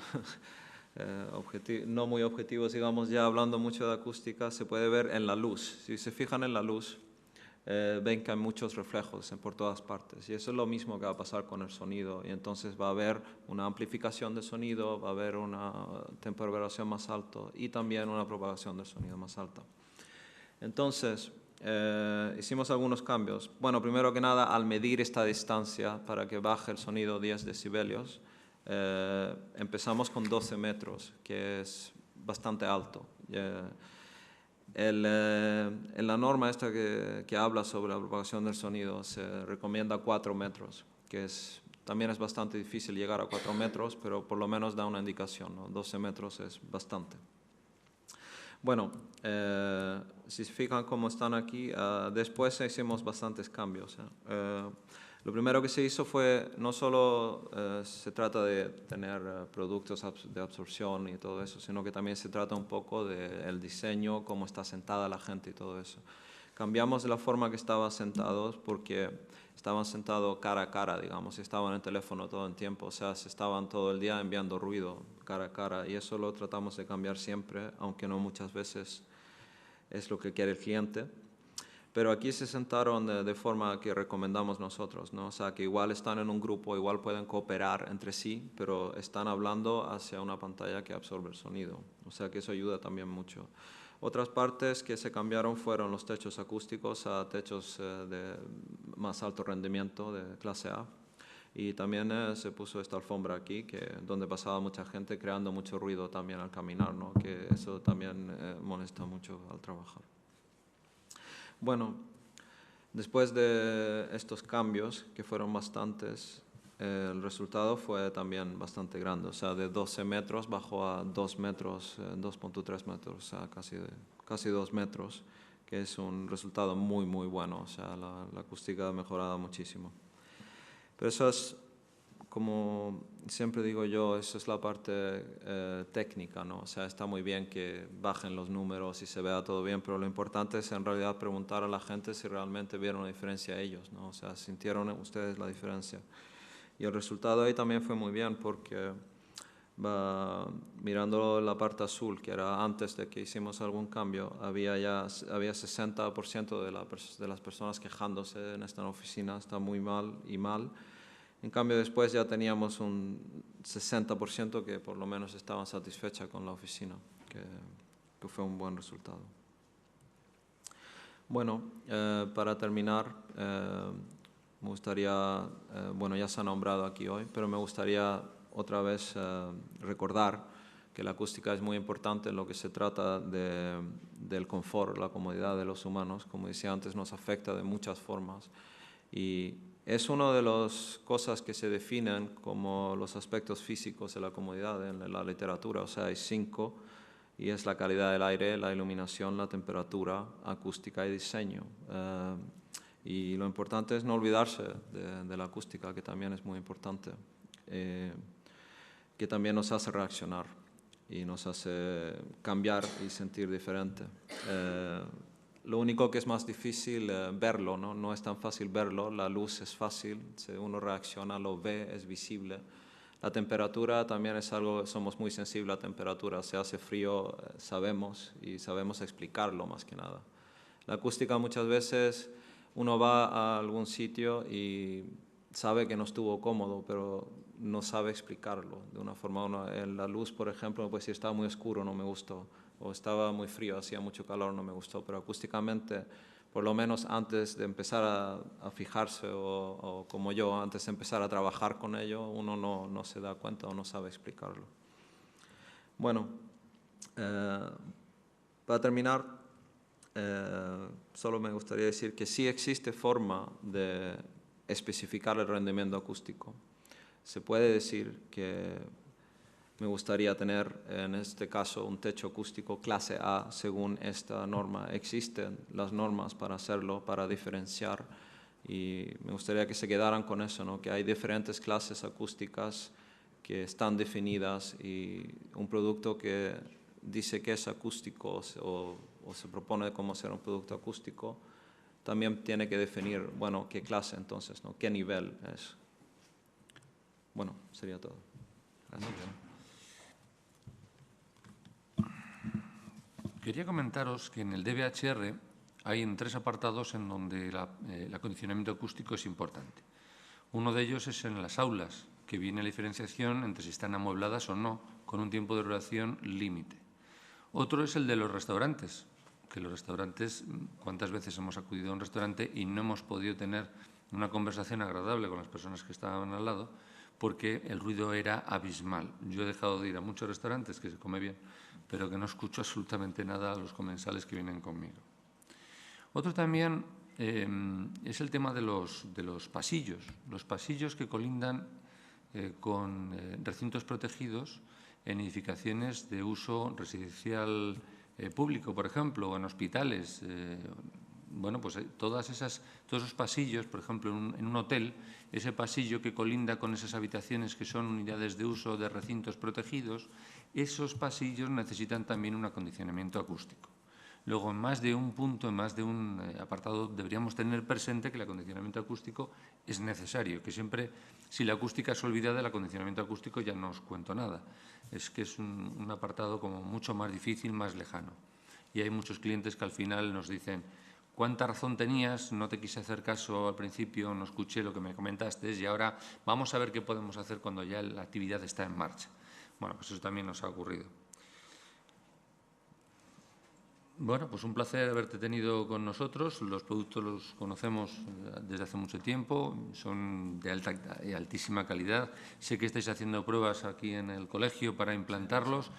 no muy objetivos, digamos, ya hablando mucho de acústica, se puede ver en la luz. Si se fijan en la luz, ven que hay muchos reflejos por todas partes. Y eso es lo mismo que va a pasar con el sonido. Y entonces va a haber una amplificación de sonido, va a haber una temperatura más alta y también una propagación del sonido más alta. Entonces, hicimos algunos cambios. Bueno, primero que nada, al medir esta distancia para que baje el sonido 10 decibelios, empezamos con 12 metros, que es bastante alto. En la norma esta que habla sobre la propagación del sonido se recomienda 4 metros, que también es bastante difícil llegar a 4 metros, pero por lo menos da una indicación, ¿no? 12 metros es bastante. Bueno, si se fijan cómo están aquí, después hicimos bastantes cambios. Lo primero que se hizo fue, no solo se trata de tener productos de absorción y todo eso, sino que también se trata un poco del diseño, cómo está sentada la gente y todo eso. Cambiamos la forma que estaban sentados porque estaban sentados cara a cara, digamos, y estaban en el teléfono todo el tiempo, o sea, se estaban todo el día enviando ruido cara a cara, y eso lo tratamos de cambiar siempre, aunque no muchas veces es lo que quiere el cliente. Pero aquí se sentaron de forma que recomendamos nosotros, ¿no? O sea, que igual están en un grupo, igual pueden cooperar entre sí, pero están hablando hacia una pantalla que absorbe el sonido. O sea, que eso ayuda también mucho. Otras partes que se cambiaron fueron los techos acústicos a techos de más alto rendimiento, de clase A. Y también se puso esta alfombra aquí, donde pasaba mucha gente creando mucho ruido también al caminar, ¿no? Que eso también molesta mucho al trabajar. Bueno, después de estos cambios, que fueron bastantes, el resultado fue también bastante grande. O sea, de 12 metros bajó a 2 metros, 2.3 metros, o sea, casi 2 metros, que es un resultado muy, muy bueno. O sea, la acústica ha mejorado muchísimo. Pero eso es, como siempre digo yo, eso es la parte técnica, ¿no? O sea, está muy bien que bajen los números y se vea todo bien, pero lo importante es en realidad preguntar a la gente si realmente vieron la diferencia ellos, ¿no? O sea, sintieron ustedes la diferencia. Y el resultado ahí también fue muy bien porque mirando la parte azul, que era antes de que hicimos algún cambio, había 60% de las personas quejándose en esta oficina, está muy mal y mal. En cambio, después ya teníamos un 60% que por lo menos estaban satisfechas con la oficina, que fue un buen resultado. Bueno, para terminar, me gustaría, bueno, ya se ha nombrado aquí hoy, pero me gustaría otra vez recordar que la acústica es muy importante en lo que se trata del confort, la comodidad de los humanos. Como decía antes, nos afecta de muchas formas. Y es una de las cosas que se definen como los aspectos físicos de la comodidad en la literatura. O sea, hay 5, y es la calidad del aire, la iluminación, la temperatura, acústica y diseño. Y lo importante es no olvidarse de la acústica, que también es muy importante, que también nos hace reaccionar y nos hace cambiar y sentir diferente. Lo único que es más difícil verlo, ¿no? No es tan fácil verlo, la luz es fácil, si uno reacciona, lo ve, es visible. La temperatura también es algo, somos muy sensibles a la temperatura, se hace frío, sabemos, y sabemos explicarlo más que nada. La acústica muchas veces uno va a algún sitio y sabe que no estuvo cómodo, pero no sabe explicarlo de una forma. En la luz, por ejemplo, pues si estaba muy oscuro no me gustó, o estaba muy frío, hacía mucho calor, no me gustó, pero acústicamente, por lo menos antes de empezar a fijarse, o como yo, antes de empezar a trabajar con ello, uno no se da cuenta o no sabe explicarlo. Bueno, Para terminar, solo me gustaría decir que sí existe forma de especificar el rendimiento acústico. Se puede decir que me gustaría tener, en este caso, un techo acústico clase A según esta norma. Existen las normas para hacerlo, para diferenciar, y me gustaría que se quedaran con eso, ¿no? Que hay diferentes clases acústicas que están definidas, y un producto que dice que es acústico o se propone cómo ser un producto acústico, también tiene que definir, bueno, qué clase entonces, ¿no? Qué nivel es. Bueno, sería todo. Gracias. Quería comentaros que en el DBHR hay en 3 apartados en donde el acondicionamiento acústico es importante. Uno de ellos es en las aulas, que viene la diferenciación entre si están amuebladas o no, con un tiempo de duración límite. Otro es el de los restaurantes, que los restaurantes, cuántas veces hemos acudido a un restaurante y no hemos podido tener una conversación agradable con las personas que estaban al lado, porque el ruido era abismal. Yo he dejado de ir a muchos restaurantes que se come bien, pero que no escucho absolutamente nada a los comensales que vienen conmigo. Otro también es el tema de los pasillos que colindan con recintos protegidos en edificaciones de uso residencial público, por ejemplo, o en hospitales. Bueno, pues todos esos pasillos, por ejemplo, en un hotel, ese pasillo que colinda con esas habitaciones que son unidades de uso de recintos protegidos, esos pasillos necesitan también un acondicionamiento acústico. Luego, en más de un punto, en más de un apartado, deberíamos tener presente que el acondicionamiento acústico es necesario, que siempre, si la acústica es olvidada, el acondicionamiento acústico ya no os cuento nada. Es que es un apartado como mucho más difícil, más lejano. Y hay muchos clientes que al final nos dicen: ¿cuánta razón tenías? No te quise hacer caso al principio, no escuché lo que me comentaste y ahora vamos a ver qué podemos hacer cuando ya la actividad está en marcha. Bueno, pues eso también nos ha ocurrido. Bueno, pues un placer haberte tenido con nosotros. Los productos los conocemos desde hace mucho tiempo, son de alta y altísima calidad. Sé que estáis haciendo pruebas aquí en el colegio para implantarlos,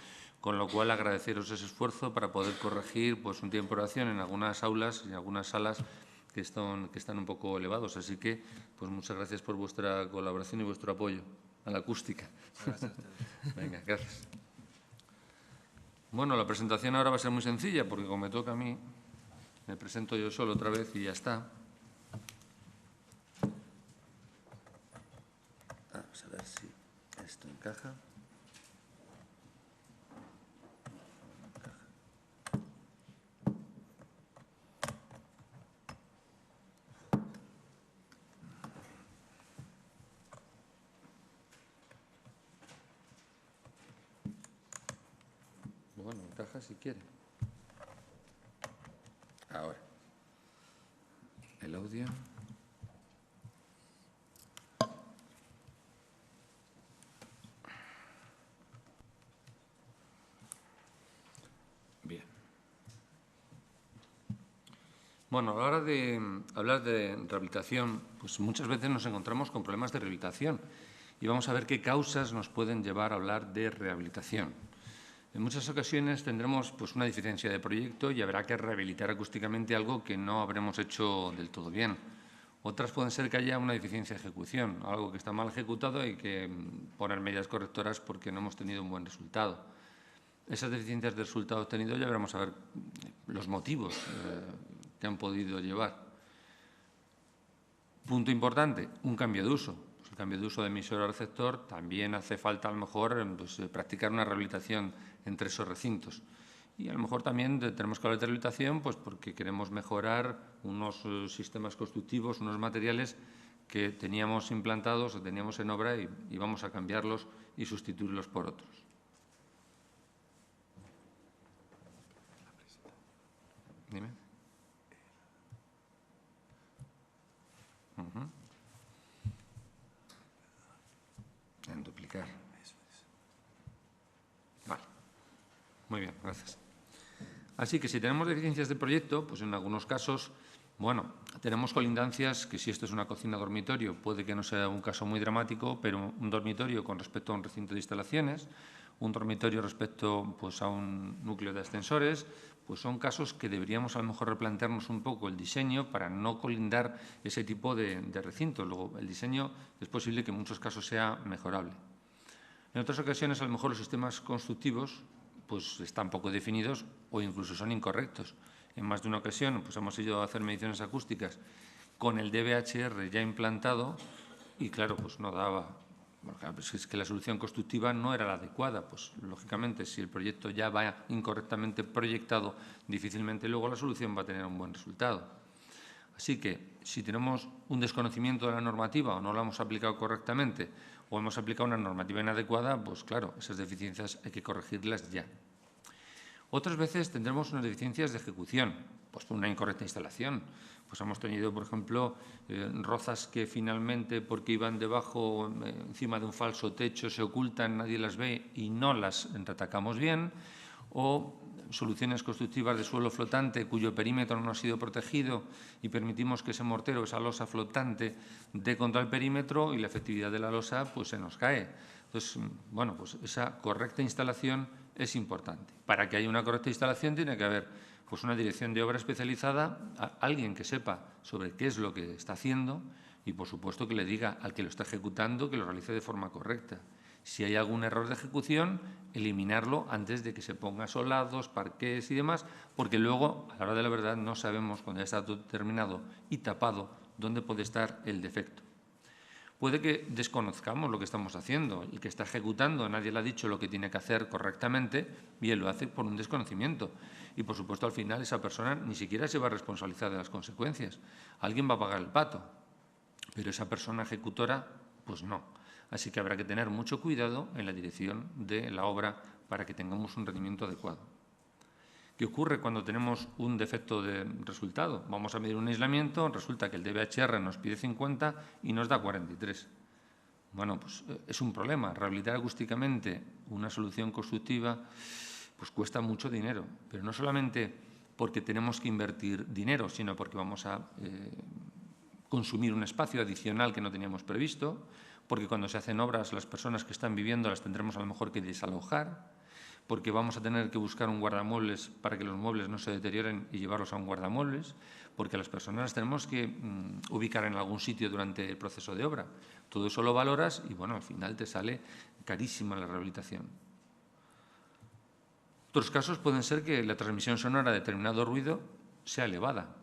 con lo cual agradeceros ese esfuerzo para poder corregir pues, un tiempo de oración en algunas aulas y en algunas salas que están un poco elevados. Así que, pues muchas gracias por vuestra colaboración y vuestro apoyo a la acústica. Gracias. Venga, gracias. Bueno, la presentación ahora va a ser muy sencilla, porque como me toca a mí, me presento yo solo otra vez y ya está. Vamos a ver si esto encaja. Bueno, encaja si quiere. Ahora. El audio. Bien. Bueno, a la hora de hablar de rehabilitación, pues muchas veces nos encontramos con problemas de rehabilitación y vamos a ver qué causas nos pueden llevar a hablar de rehabilitación. En muchas ocasiones tendremos pues, una deficiencia de proyecto y habrá que rehabilitar acústicamente algo que no habremos hecho del todo bien. Otras pueden ser que haya una deficiencia de ejecución, algo que está mal ejecutado y hay que poner medidas correctoras porque no hemos tenido un buen resultado. Esas deficiencias de resultado obtenido ya veremos a ver los motivos que han podido llevar. Punto importante, un cambio de uso. El cambio de uso de emisor a receptor, también hace falta a lo mejor pues, practicar una rehabilitación entre esos recintos. Y a lo mejor también tenemos que hablar de rehabilitación pues, porque queremos mejorar unos sistemas constructivos, unos materiales que teníamos implantados o teníamos en obra y vamos a cambiarlos y sustituirlos por otros. Dime. En duplicar. Vale. Muy bien, gracias. Así que si tenemos deficiencias de proyecto, pues en algunos casos, bueno, tenemos colindancias que si esto es una cocina-dormitorio puede que no sea un caso muy dramático, pero un dormitorio con respecto a un recinto de instalaciones, un dormitorio respecto pues, a un núcleo de ascensores, pues son casos que deberíamos a lo mejor replantearnos un poco el diseño para no colindar ese tipo de recintos. Luego, el diseño es posible que en muchos casos sea mejorable. En otras ocasiones, a lo mejor los sistemas constructivos pues, están poco definidos o incluso son incorrectos. En más de una ocasión pues, hemos ido a hacer mediciones acústicas con el DVHR ya implantado y, claro, pues no daba. Bueno, claro, pues es que la solución constructiva no era la adecuada. Pues, lógicamente, si el proyecto ya va incorrectamente proyectado, difícilmente luego la solución va a tener un buen resultado. Así que, si tenemos un desconocimiento de la normativa o no la hemos aplicado correctamente o hemos aplicado una normativa inadecuada, pues claro, esas deficiencias hay que corregirlas ya. Otras veces tendremos unas deficiencias de ejecución, pues una incorrecta instalación. Pues hemos tenido, por ejemplo, rozas que finalmente, porque iban debajo, encima de un falso techo, se ocultan, nadie las ve y no las retacamos bien, o soluciones constructivas de suelo flotante cuyo perímetro no ha sido protegido y permitimos que ese mortero, esa losa flotante, dé contra el perímetro y la efectividad de la losa pues, se nos cae. Entonces, bueno, pues esa correcta instalación es importante. Para que haya una correcta instalación tiene que haber pues, una dirección de obra especializada, alguien que sepa sobre qué es lo que está haciendo y, por supuesto, que le diga al que lo está ejecutando que lo realice de forma correcta. Si hay algún error de ejecución, eliminarlo antes de que se ponga solados, parqués y demás, porque luego, a la hora de la verdad, no sabemos, cuando ya está todo terminado y tapado, dónde puede estar el defecto. Puede que desconozcamos lo que estamos haciendo. El que está ejecutando, nadie le ha dicho lo que tiene que hacer correctamente y él lo hace por un desconocimiento. Y, por supuesto, al final esa persona ni siquiera se va a responsabilizar de las consecuencias. Alguien va a pagar el pato, pero esa persona ejecutora, pues no. Así que habrá que tener mucho cuidado en la dirección de la obra para que tengamos un rendimiento adecuado. ¿Qué ocurre cuando tenemos un defecto de resultado? Vamos a medir un aislamiento, resulta que el DVHR nos pide 50 y nos da 43. Bueno, pues es un problema. Rehabilitar acústicamente una solución constructiva pues cuesta mucho dinero, pero no solamente porque tenemos que invertir dinero, sino porque vamos a consumir un espacio adicional que no teníamos previsto, porque cuando se hacen obras las personas que están viviendo las tendremos a lo mejor que desalojar, porque vamos a tener que buscar un guardamuebles para que los muebles no se deterioren y llevarlos a un guardamuebles, porque las personas las tenemos que ubicar en algún sitio durante el proceso de obra. Todo eso lo valoras y, bueno, al final te sale carísima la rehabilitación. Otros casos pueden ser que la transmisión sonora de determinado ruido sea elevada.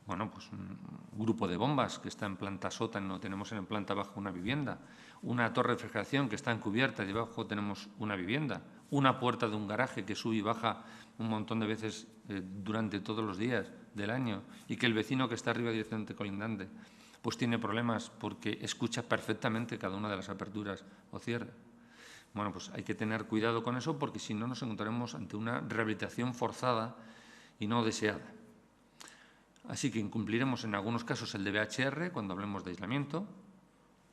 Bueno, pues un grupo de bombas que está en planta sótano, tenemos en planta baja una vivienda, una torre de refrigeración que está en cubierta y debajo tenemos una vivienda, una puerta de un garaje que sube y baja un montón de veces durante todos los días del año y que el vecino que está arriba directamente colindante pues tiene problemas porque escucha perfectamente cada una de las aperturas o cierres. Bueno, pues hay que tener cuidado con eso porque si no nos encontraremos ante una rehabilitación forzada y no deseada. Así que incumpliremos en algunos casos el DVHR cuando hablemos de aislamiento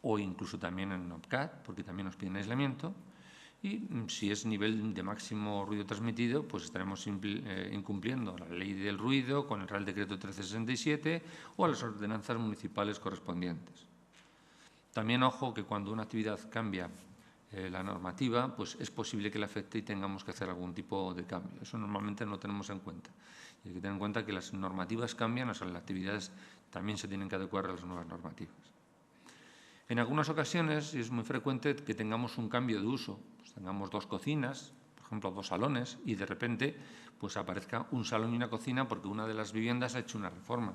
o incluso también en NOPCAT, porque también nos piden aislamiento. Y si es nivel de máximo ruido transmitido, pues estaremos incumpliendo la ley del ruido con el Real Decreto 1367 o las ordenanzas municipales correspondientes. También, ojo, que cuando una actividad cambia la normativa, pues es posible que le afecte y tengamos que hacer algún tipo de cambio. Eso normalmente no lo tenemos en cuenta. Y hay que tener en cuenta que las normativas cambian, o sea, las actividades también se tienen que adecuar a las nuevas normativas. En algunas ocasiones es muy frecuente que tengamos un cambio de uso. Pues tengamos dos cocinas, por ejemplo, dos salones, y de repente pues aparezca un salón y una cocina porque una de las viviendas ha hecho una reforma.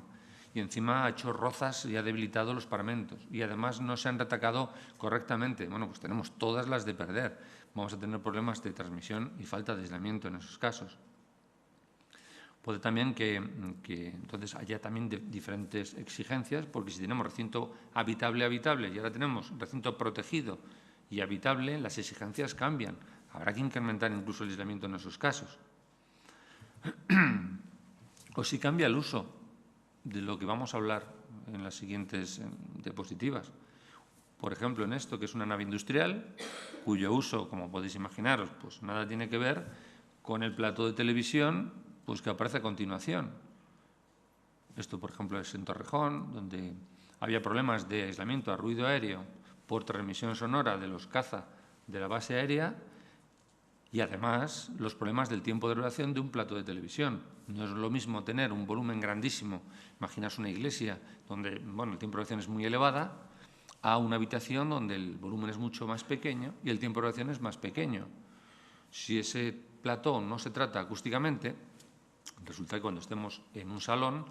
Y encima ha hecho rozas y ha debilitado los paramentos. Y además no se han retacado correctamente. Bueno, pues tenemos todas las de perder. Vamos a tener problemas de transmisión y falta de aislamiento en esos casos. Puede también que entonces haya también diferentes exigencias, porque si tenemos recinto habitable y ahora tenemos recinto protegido y habitable, las exigencias cambian. Habrá que incrementar incluso el aislamiento en esos casos. O si cambia el uso de lo que vamos a hablar en las siguientes diapositivas. Por ejemplo, en esto, que es una nave industrial, cuyo uso, como podéis imaginaros, pues nada tiene que ver con el plató de televisión pues que aparece a continuación. Esto, por ejemplo, es en Torrejón, donde había problemas de aislamiento a ruido aéreo por transmisión sonora de los caza de la base aérea Y además, los problemas del tiempo de duración de un plato de televisión. No es lo mismo tener un volumen grandísimo, imaginaos una iglesia donde bueno, el tiempo de duración es muy elevada, a una habitación donde el volumen es mucho más pequeño y el tiempo de duración es más pequeño. Si ese plató no se trata acústicamente, resulta que cuando estemos en un salón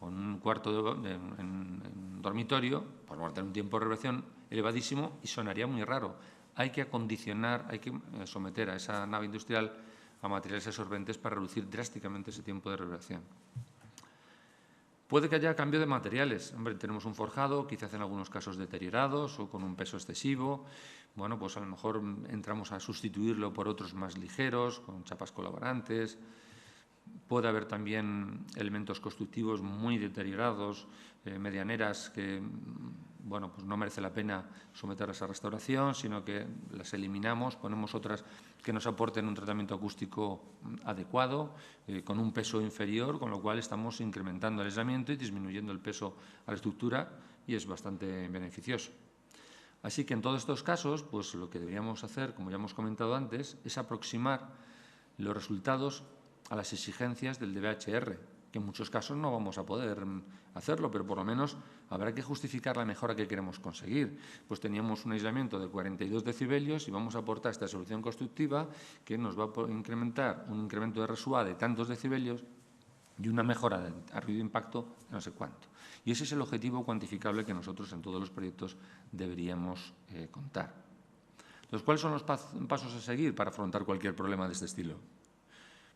o en un cuarto, en un dormitorio, pues vamos a tener un tiempo de reverberación elevadísimo y sonaría muy raro. Hay que acondicionar, hay que someter a esa nave industrial a materiales absorbentes para reducir drásticamente ese tiempo de reverberación. Puede que haya cambio de materiales. Hombre, tenemos un forjado, quizás en algunos casos deteriorados o con un peso excesivo. Bueno, pues a lo mejor entramos a sustituirlo por otros más ligeros, con chapas colaborantes. Puede haber también elementos constructivos muy deteriorados, medianeras que bueno, pues no merece la pena someterlas a restauración, sino que las eliminamos, ponemos otras que nos aporten un tratamiento acústico adecuado, con un peso inferior, con lo cual estamos incrementando el aislamiento y disminuyendo el peso a la estructura y es bastante beneficioso. Así que en todos estos casos, pues lo que deberíamos hacer, como ya hemos comentado antes, es aproximar los resultados a las exigencias del DBHR, que en muchos casos no vamos a poder hacerlo, pero por lo menos habrá que justificar la mejora que queremos conseguir. Pues teníamos un aislamiento de 42 decibelios y vamos a aportar esta solución constructiva que nos va a incrementar un incremento de RSUA de tantos decibelios y una mejora de ruido de impacto de no sé cuánto. Y ese es el objetivo cuantificable que nosotros en todos los proyectos deberíamos contar. Entonces, ¿cuáles son los pasos a seguir para afrontar cualquier problema de este estilo?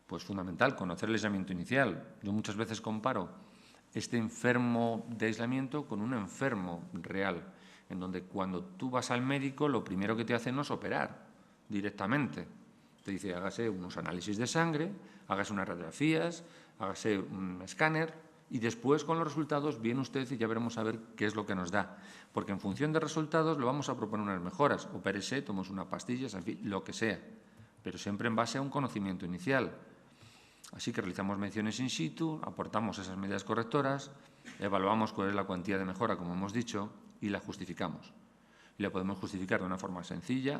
Pues fundamental, conocer el aislamiento inicial. Yo muchas veces comparo este enfermo de aislamiento con un enfermo real, en donde cuando tú vas al médico lo primero que te hacen no es operar directamente. Te dice, hágase unos análisis de sangre, hágase unas radiografías, hágase un escáner y después con los resultados viene usted y ya veremos a ver qué es lo que nos da. Porque en función de resultados le vamos a proponer unas mejoras. Opérese, tomemos unas pastillas, en fin, lo que sea. Pero siempre en base a un conocimiento inicial. Así que realizamos mediciones in situ, aportamos esas medidas correctoras, evaluamos cuál es la cuantía de mejora, como hemos dicho, y la justificamos. Y la podemos justificar de una forma sencilla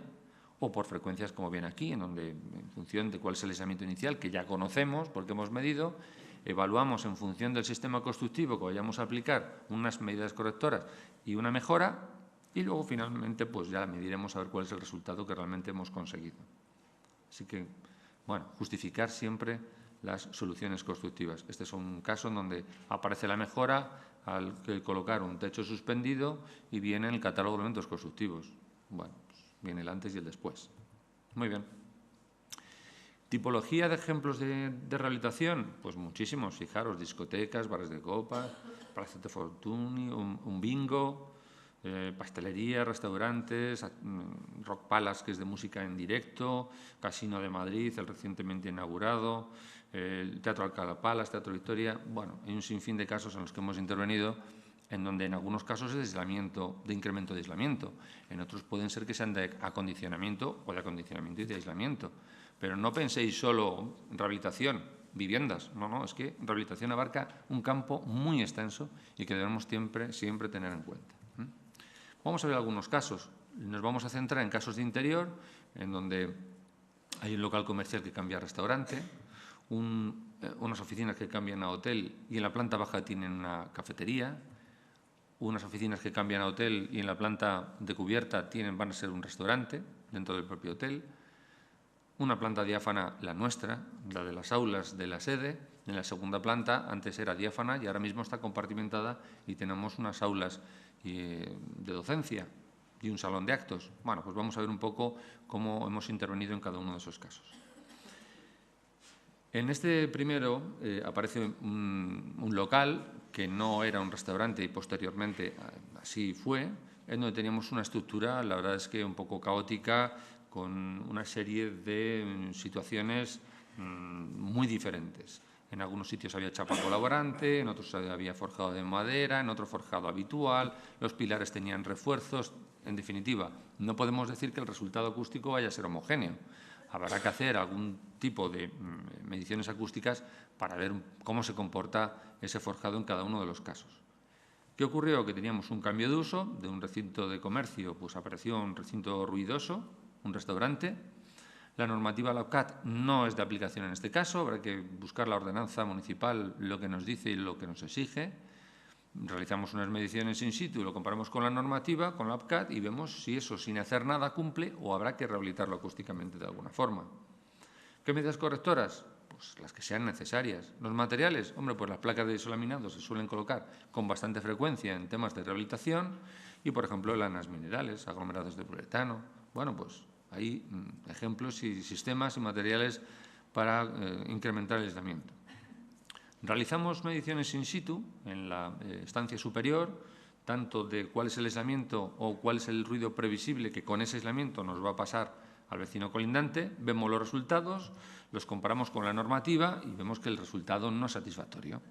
o por frecuencias como viene aquí, en donde en función de cuál es el aislamiento inicial, que ya conocemos porque hemos medido, evaluamos en función del sistema constructivo que vayamos a aplicar unas medidas correctoras y una mejora y luego finalmente pues ya mediremos a ver cuál es el resultado que realmente hemos conseguido. Así que, bueno, justificar siempre las soluciones constructivas. Este es un caso en donde aparece la mejora al colocar un techo suspendido y viene el catálogo de elementos constructivos. Bueno, pues viene el antes y el después. Muy bien. ¿Tipología de ejemplos de rehabilitación? Pues muchísimos. Fijaros, discotecas, bares de copas, Palacete Fortuny, un bingo, pastelería, restaurantes, Rock Palace, que es de música en directo, Casino de Madrid, el recientemente inaugurado, el Teatro Alcalá Palace, Teatro Victoria. Bueno, hay un sinfín de casos en los que hemos intervenido en donde en algunos casos es de aislamiento, de incremento de aislamiento. En otros pueden ser que sean de acondicionamiento o de acondicionamiento y de aislamiento. Pero no penséis solo en rehabilitación, viviendas. No, no, es que rehabilitación abarca un campo muy extenso y que debemos siempre tener en cuenta. Vamos a ver algunos casos. Nos vamos a centrar en casos de interior, en donde hay un local comercial que cambia a restaurante, unas oficinas que cambian a hotel y en la planta baja tienen una cafetería, unas oficinas que cambian a hotel y en la planta de cubierta van a ser un restaurante dentro del propio hotel, una planta diáfana, la nuestra, la de las aulas de la sede. En la segunda planta antes era diáfana y ahora mismo está compartimentada y tenemos unas aulas de docencia y un salón de actos. Bueno, pues vamos a ver un poco cómo hemos intervenido en cada uno de esos casos. En este primero aparece un local que no era un restaurante y posteriormente así fue, en donde teníamos una estructura, la verdad es que un poco caótica, con una serie de situaciones muy diferentes. En algunos sitios había chapa colaborante, en otros había forjado de madera, en otro forjado habitual, los pilares tenían refuerzos. En definitiva, no podemos decir que el resultado acústico vaya a ser homogéneo. Habrá que hacer algún tipo de mediciones acústicas para ver cómo se comporta ese forjado en cada uno de los casos. ¿Qué ocurrió? Que teníamos un cambio de uso, de un recinto de comercio, pues apareció un recinto ruidoso, un restaurante. La normativa LAUCAT no es de aplicación en este caso, habrá que buscar la ordenanza municipal, lo que nos dice y lo que nos exige. Realizamos unas mediciones in situ y lo comparamos con la normativa, con la APCAT, y vemos si eso sin hacer nada cumple o habrá que rehabilitarlo acústicamente de alguna forma. ¿Qué medidas correctoras? Pues las que sean necesarias. Los materiales, hombre, pues las placas de isolaminado se suelen colocar con bastante frecuencia en temas de rehabilitación y, por ejemplo, lanas minerales, aglomerados de poliuretano. Bueno, pues hay ejemplos y sistemas y materiales para incrementar el aislamiento. Realizamos mediciones in situ en la estancia superior, tanto de cuál es el aislamiento o cuál es el ruido previsible que con ese aislamiento nos va a pasar al vecino colindante, vemos los resultados, los comparamos con la normativa y vemos que el resultado no es satisfactorio.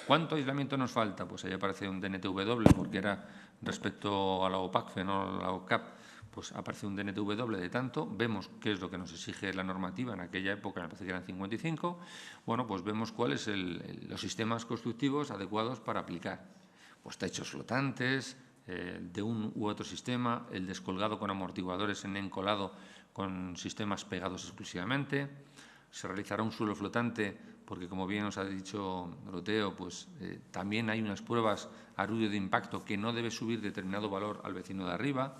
¿Cuánto aislamiento nos falta? Pues ahí aparece un DNTW, porque era respecto a la OPACFE, no a la OCAP, pues aparece un DNTW de tanto, vemos qué es lo que nos exige la normativa en aquella época, me parece que eran 55, bueno, pues vemos cuáles son los sistemas constructivos adecuados para aplicar. Pues techos flotantes, de un u otro sistema, el descolgado con amortiguadores en encolado con sistemas pegados exclusivamente. Se realizará un suelo flotante porque, como bien os ha dicho Doroteo, pues también hay unas pruebas a ruido de impacto que no debe subir determinado valor al vecino de arriba,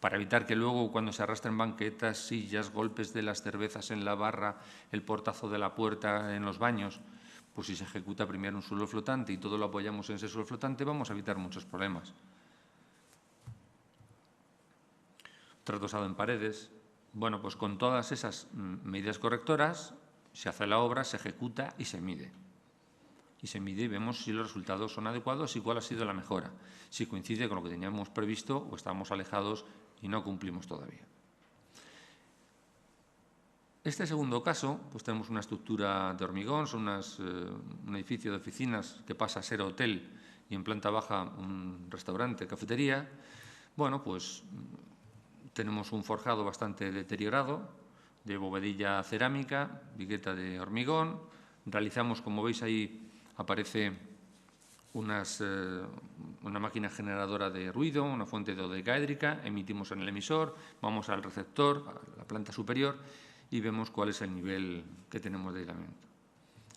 para evitar que luego, cuando se arrastren banquetas, sillas, golpes de las cervezas en la barra, el portazo de la puerta en los baños, pues si se ejecuta primero un suelo flotante y todo lo apoyamos en ese suelo flotante, vamos a evitar muchos problemas. Tratosado en paredes. Bueno, pues con todas esas medidas correctoras se hace la obra, se ejecuta y se mide. Y se mide y vemos si los resultados son adecuados y cuál ha sido la mejora, si coincide con lo que teníamos previsto o estamos alejados y no cumplimos todavía. Este segundo caso, pues tenemos una estructura de hormigón, son un edificio de oficinas que pasa a ser hotel y en planta baja un restaurante, cafetería. Bueno, pues tenemos un forjado bastante deteriorado, de bovedilla cerámica, vigueta de hormigón. Realizamos, como veis ahí, aparece una máquina generadora de ruido, una fuente de dodecaédrica, emitimos en el emisor, vamos al receptor, a la planta superior, y vemos cuál es el nivel que tenemos de aislamiento.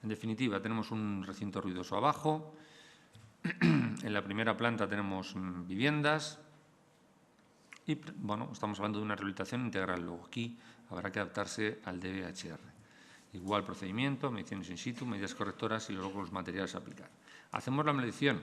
En definitiva, tenemos un recinto ruidoso abajo, en la primera planta tenemos viviendas, y bueno, estamos hablando de una rehabilitación integral. Luego aquí habrá que adaptarse al DBHR. Igual procedimiento, mediciones in situ, medidas correctoras y luego los materiales a aplicar. Hacemos la medición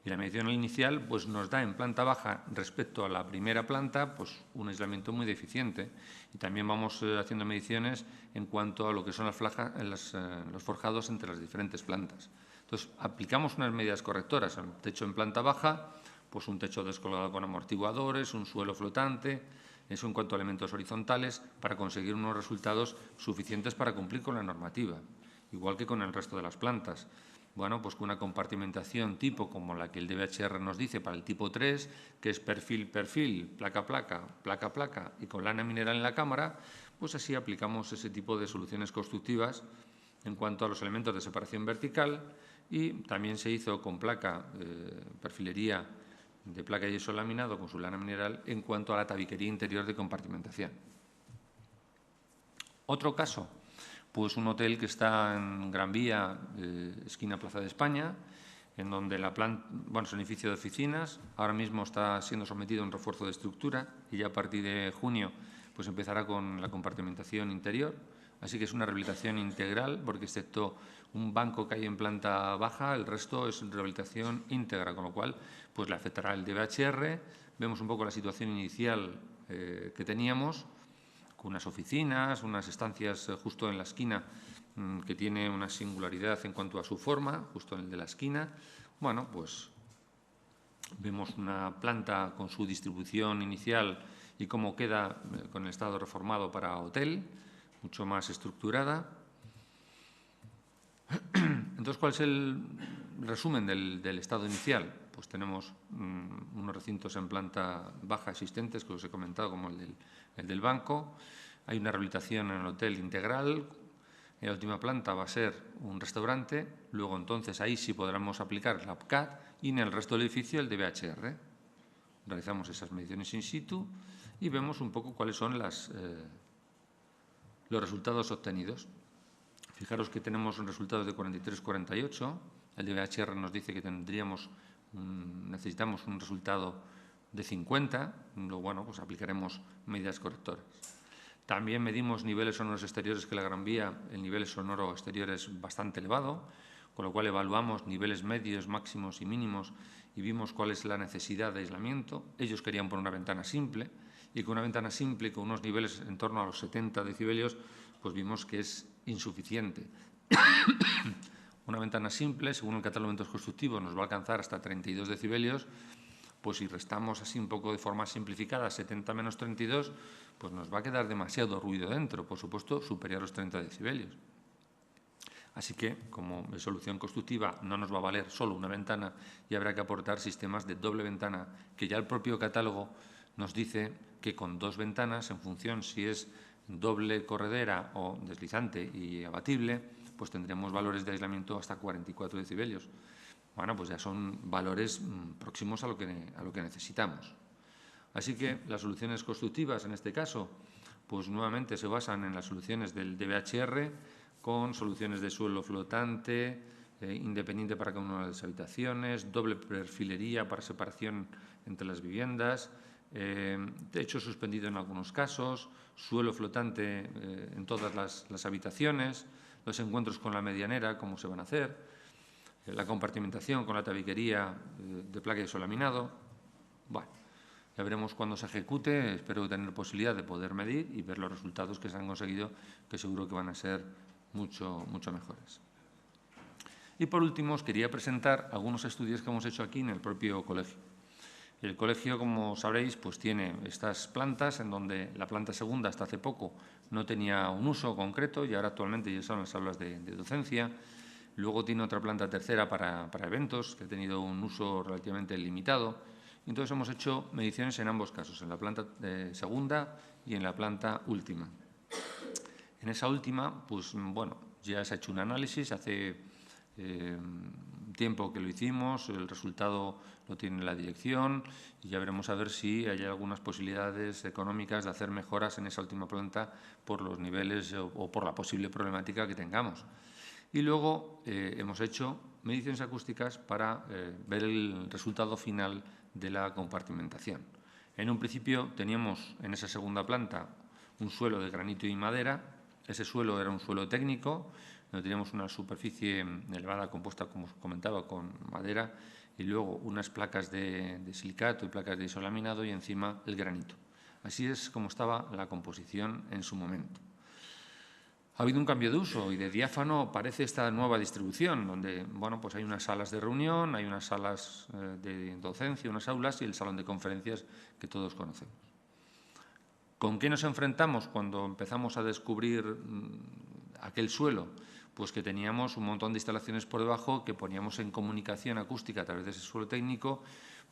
y la medición inicial pues, nos da en planta baja respecto a la primera planta pues, un aislamiento muy deficiente y también vamos haciendo mediciones en cuanto a lo que son los forjados entre las diferentes plantas. Entonces, aplicamos unas medidas correctoras, el techo en planta baja, pues un techo descolgado con amortiguadores, un suelo flotante, eso en cuanto a elementos horizontales, para conseguir unos resultados suficientes para cumplir con la normativa, igual que con el resto de las plantas. Bueno, pues con una compartimentación tipo como la que el DBHR nos dice para el tipo 3, que es perfil-perfil, placa-placa, placa-placa y con lana mineral en la cámara, pues así aplicamos ese tipo de soluciones constructivas en cuanto a los elementos de separación vertical y también se hizo con placa, perfilería de placa y yeso laminado con su lana mineral en cuanto a la tabiquería interior de compartimentación. Otro caso, pues un hotel que está en Gran Vía, esquina Plaza de España, en donde es un edificio de oficinas, ahora mismo está siendo sometido a un refuerzo de estructura y ya a partir de junio pues empezará con la compartimentación interior. Así que es una rehabilitación integral, porque excepto un banco que hay en planta baja, el resto es rehabilitación íntegra, con lo cual pues le afectará el DBHR. Vemos un poco la situación inicial que teníamos, con unas oficinas, unas estancias justo en la esquina, que tiene una singularidad en cuanto a su forma, justo en el de la esquina. Bueno, pues vemos una planta con su distribución inicial y cómo queda con el estado reformado para hotel, mucho más estructurada. Entonces, ¿cuál es el resumen del estado inicial? Pues tenemos unos recintos en planta baja existentes, que os he comentado, como el del banco. Hay una rehabilitación en el hotel integral. En la última planta va a ser un restaurante. Luego, entonces, ahí sí podremos aplicar la APCAT y en el resto del edificio el DBHR. Realizamos esas mediciones in situ y vemos un poco cuáles son las Los resultados obtenidos. Fijaros que tenemos resultados de 43-48. El DBHR nos dice que necesitamos un resultado de 50. Luego, bueno, pues aplicaremos medidas correctoras. También medimos niveles sonoros exteriores, que la Gran Vía, el nivel sonoro exterior es bastante elevado, con lo cual evaluamos niveles medios, máximos y mínimos y vimos cuál es la necesidad de aislamiento. Ellos querían poner una ventana simple y con una ventana simple, con unos niveles en torno a los 70 decibelios, pues vimos que es insuficiente. Una ventana simple, según el catálogo de elementos constructivos, nos va a alcanzar hasta 32 decibelios, pues si restamos así un poco de forma simplificada 70 menos 32, pues nos va a quedar demasiado ruido dentro, por supuesto superior a los 30 decibelios. Así que, como solución constructiva, no nos va a valer solo una ventana y habrá que aportar sistemas de doble ventana, que ya el propio catálogo nos dice que con 2 ventanas, en función si es doble corredera o deslizante y abatible, pues tendremos valores de aislamiento hasta 44 decibelios. Bueno, pues ya son valores próximos a lo que necesitamos. Así que las soluciones constructivas, en este caso, pues nuevamente se basan en las soluciones del DBHR, con soluciones de suelo flotante, independiente para cada una de las habitaciones, doble perfilería para separación entre las viviendas, techo suspendido en algunos casos, suelo flotante en todas las habitaciones, los encuentros con la medianera, cómo se van a hacer, la compartimentación con la tabiquería de placa y laminado. Bueno, ya veremos cuando se ejecute. Espero tener posibilidad de poder medir y ver los resultados que se han conseguido, que seguro que van a ser mucho mejores. Y por último, os quería presentar algunos estudios que hemos hecho aquí en el propio colegio. El colegio, como sabréis, pues tiene estas plantas, en donde la planta segunda hasta hace poco no tenía un uso concreto y ahora actualmente ya son las aulas de docencia. Luego tiene otra planta tercera para eventos, que ha tenido un uso relativamente limitado. Entonces hemos hecho mediciones en ambos casos, en la planta segunda y en la planta última. En esa última, pues bueno, ya se ha hecho un análisis, hace tiempo que lo hicimos, el resultado lo tiene la dirección y ya veremos a ver si hay algunas posibilidades económicas de hacer mejoras en esa última planta por los niveles o por la posible problemática que tengamos. Y luego hemos hecho mediciones acústicas para ver el resultado final de la compartimentación. En un principio teníamos en esa segunda planta un suelo de granito y madera. Ese suelo era un suelo técnico, donde teníamos una superficie elevada compuesta, como os comentaba, con madera y luego unas placas de silicato y placas de isolaminado y encima el granito. Así es como estaba la composición en su momento. Ha habido un cambio de uso y de diáfano parece esta nueva distribución, donde bueno, pues hay unas salas de reunión, hay unas salas de docencia, unas aulas y el salón de conferencias que todos conocemos. ¿Con qué nos enfrentamos cuando empezamos a descubrir aquel suelo? Pues que teníamos un montón de instalaciones por debajo que poníamos en comunicación acústica a través de ese suelo técnico,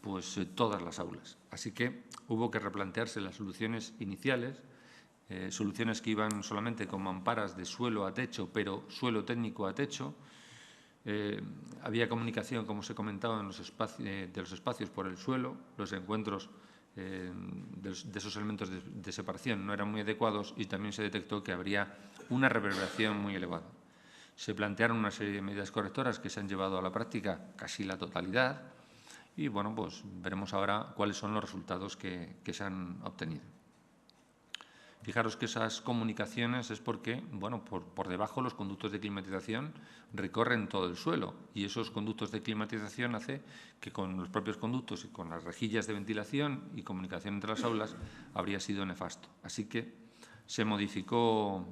pues todas las aulas. Así que hubo que replantearse las soluciones iniciales, soluciones que iban solamente con mamparas de suelo a techo, pero suelo técnico a techo. Había comunicación, como os he comentado, en los de los espacios por el suelo, los encuentros de esos elementos de separación no eran muy adecuados y también se detectó que habría una reverberación muy elevada. Se plantearon una serie de medidas correctoras que se han llevado a la práctica casi la totalidad y bueno, pues veremos ahora cuáles son los resultados que se han obtenido. Fijaros que esas comunicaciones es porque, bueno, por debajo los conductos de climatización recorren todo el suelo y esos conductos de climatización hace que con los propios conductos y con las rejillas de ventilación y comunicación entre las aulas habría sido nefasto. Así que se modificó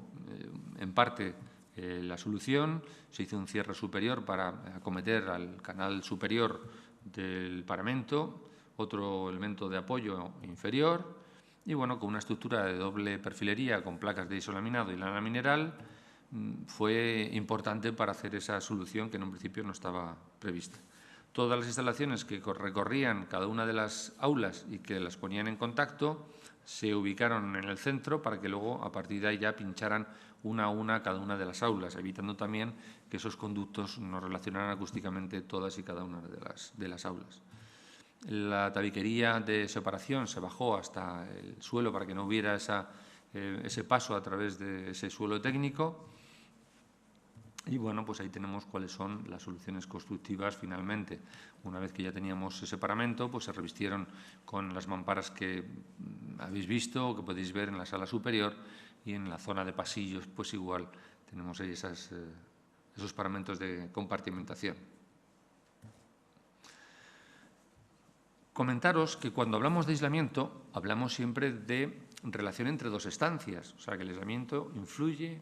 en parte la solución, se hizo un cierre superior para acometer al canal superior del paramento, otro elemento de apoyo inferior, y bueno, con una estructura de doble perfilería con placas de isolaminado y lana mineral fue importante para hacer esa solución que en un principio no estaba prevista. Todas las instalaciones que recorrían cada una de las aulas y que las ponían en contacto se ubicaron en el centro para que luego a partir de ahí ya pincharan una a una cada una de las aulas, evitando también que esos conductos nos relacionaran acústicamente todas y cada una de las aulas. La tabiquería de separación se bajó hasta el suelo para que no hubiera esa ese paso a través de ese suelo técnico. Y bueno, pues ahí tenemos cuáles son las soluciones constructivas finalmente. Una vez que ya teníamos ese paramento, pues se revistieron con las mamparas que habéis visto o que podéis ver en la sala superior, y en la zona de pasillos pues igual tenemos ahí esos paramentos de compartimentación. Comentaros que cuando hablamos de aislamiento hablamos siempre de relación entre dos estancias, o sea que el aislamiento influye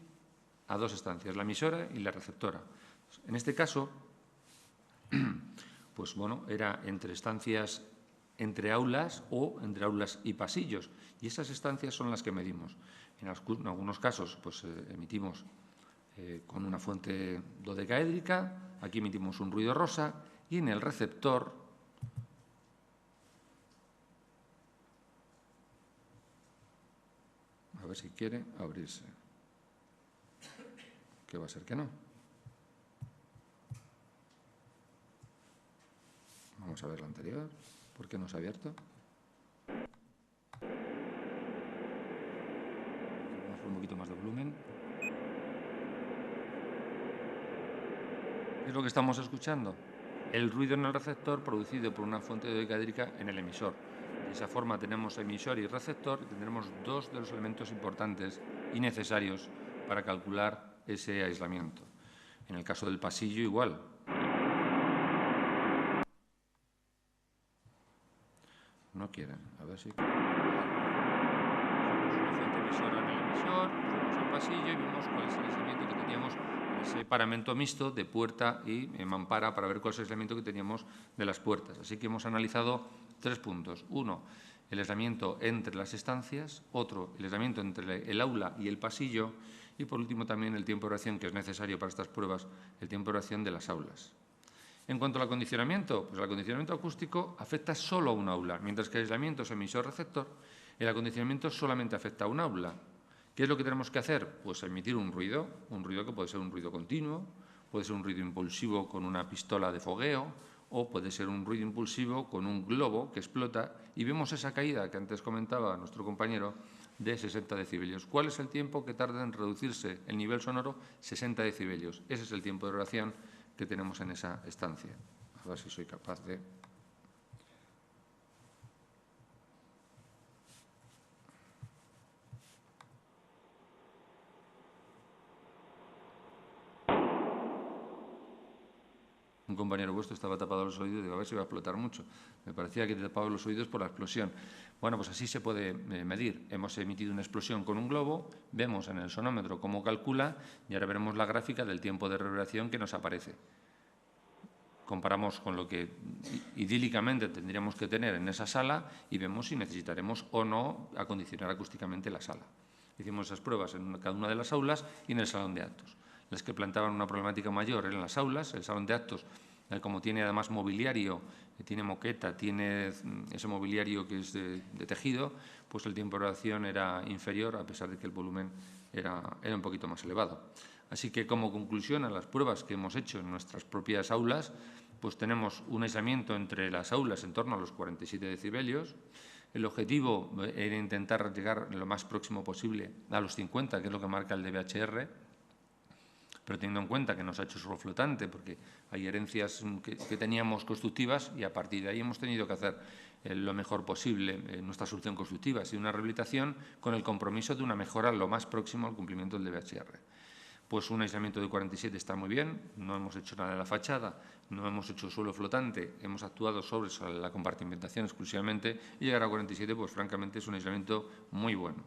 a dos estancias, la emisora y la receptora. En este caso, pues bueno, era entre estancias, entre aulas o entre aulas y pasillos, y esas estancias son las que medimos. En algunos casos, pues emitimos con una fuente dodecaédrica, aquí emitimos un ruido rosa, y en el receptor a ver si quiere abrirse. Que va a ser que no. Vamos a ver la anterior. ¿Por qué no se ha abierto? Vamos a hacer un poquito más de volumen. ¿Qué es lo que estamos escuchando? El ruido en el receptor producido por una fuente dodecaédrica en el emisor. De esa forma tenemos emisor y receptor, y tendremos dos de los elementos importantes y necesarios para calcular ese aislamiento. En el caso del pasillo, igual. No quieren. A ver si... Una fuente emisora en el emisor, vamos al pasillo y vemos cuál es el aislamiento que teníamos en ese paramento mixto de puerta y mampara, para ver cuál es el aislamiento que teníamos de las puertas. Así que hemos analizado 3 puntos. Uno, el aislamiento entre las estancias. Otro, el aislamiento entre el aula y el pasillo. Y por último también el tiempo de duración, que es necesario para estas pruebas, el tiempo de duración de las aulas. En cuanto al acondicionamiento, pues el acondicionamiento acústico afecta solo a un aula, mientras que el aislamiento es emisor-receptor, el acondicionamiento solamente afecta a un aula. ¿Qué es lo que tenemos que hacer? Pues emitir un ruido que puede ser un ruido continuo, puede ser un ruido impulsivo con una pistola de fogueo, o puede ser un ruido impulsivo con un globo que explota, y vemos esa caída que antes comentaba nuestro compañero de 60 decibelios. ¿Cuál es el tiempo que tarda en reducirse el nivel sonoro? 60 decibelios. Ese es el tiempo de duración que tenemos en esa estancia. A ver si soy capaz de... Un compañero vuestro estaba tapado los oídos y digo, a ver si va a explotar mucho. Me parecía que te tapaba los oídos por la explosión. Bueno, pues así se puede medir. Hemos emitido una explosión con un globo, vemos en el sonómetro cómo calcula, y ahora veremos la gráfica del tiempo de reverberación que nos aparece. Comparamos con lo que idílicamente tendríamos que tener en esa sala y vemos si necesitaremos o no acondicionar acústicamente la sala. Hicimos esas pruebas en cada una de las aulas y en el salón de actos. Las que planteaban una problemática mayor eran las aulas. El salón de actos, como tiene además mobiliario, tiene moqueta, tiene ese mobiliario que es de tejido, pues el tiempo de duración era inferior, a pesar de que el volumen era un poquito más elevado. Así que, como conclusión a las pruebas que hemos hecho en nuestras propias aulas, pues tenemos un aislamiento entre las aulas en torno a los 47 decibelios. El objetivo era intentar llegar lo más próximo posible a los 50, que es lo que marca el DBHR, pero teniendo en cuenta que nos ha hecho suelo flotante, porque hay herencias que teníamos constructivas, y a partir de ahí hemos tenido que hacer lo mejor posible nuestra solución constructiva. Ha sido una rehabilitación con el compromiso de una mejora lo más próximo al cumplimiento del DBHR. Pues un aislamiento de 47 está muy bien, no hemos hecho nada de la fachada, no hemos hecho suelo flotante, hemos actuado sobre la compartimentación exclusivamente, y llegar a 47, pues francamente es un aislamiento muy bueno.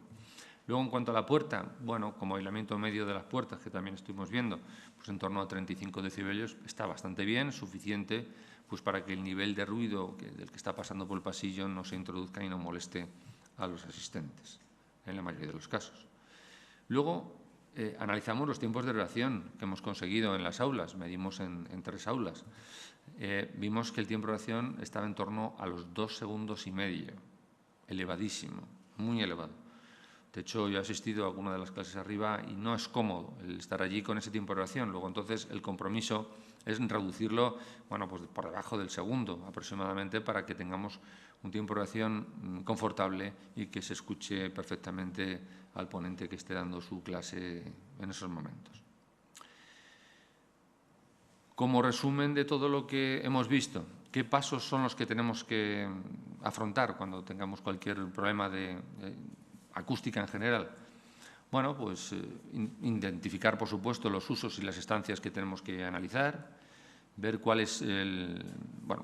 Luego, en cuanto a la puerta, bueno, como aislamiento medio de las puertas, que también estuvimos viendo, pues en torno a 35 decibelios está bastante bien, suficiente pues para que el nivel de ruido del que está pasando por el pasillo no se introduzca y no moleste a los asistentes, en la mayoría de los casos. Luego, analizamos los tiempos de duración que hemos conseguido en las aulas, medimos en 3 aulas. Vimos que el tiempo de duración estaba en torno a los 2,5 segundos, elevadísimo, muy elevado. De hecho, yo he asistido a alguna de las clases arriba y no es cómodo el estar allí con ese tiempo de duración. Luego, entonces, el compromiso es reducirlo, bueno, pues por debajo del segundo aproximadamente, para que tengamos un tiempo de oración confortable y que se escuche perfectamente al ponente que esté dando su clase en esos momentos. Como resumen de todo lo que hemos visto, ¿qué pasos son los que tenemos que afrontar cuando tengamos cualquier problema de acústica en general? Bueno, pues identificar, por supuesto, los usos y las estancias que tenemos que analizar, ver cuál es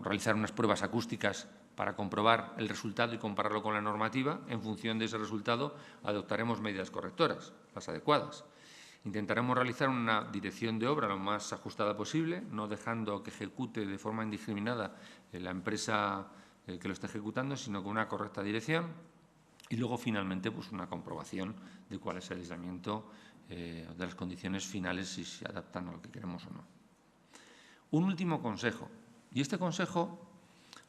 realizar unas pruebas acústicas para comprobar el resultado y compararlo con la normativa. En función de ese resultado, adoptaremos medidas correctoras, las adecuadas. Intentaremos realizar una dirección de obra lo más ajustada posible, no dejando que ejecute de forma indiscriminada la empresa que lo está ejecutando, sino con una correcta dirección. Y luego, finalmente, pues una comprobación de cuál es el aislamiento de las condiciones finales, si se adaptan a lo que queremos o no. Un último consejo. Y este consejo,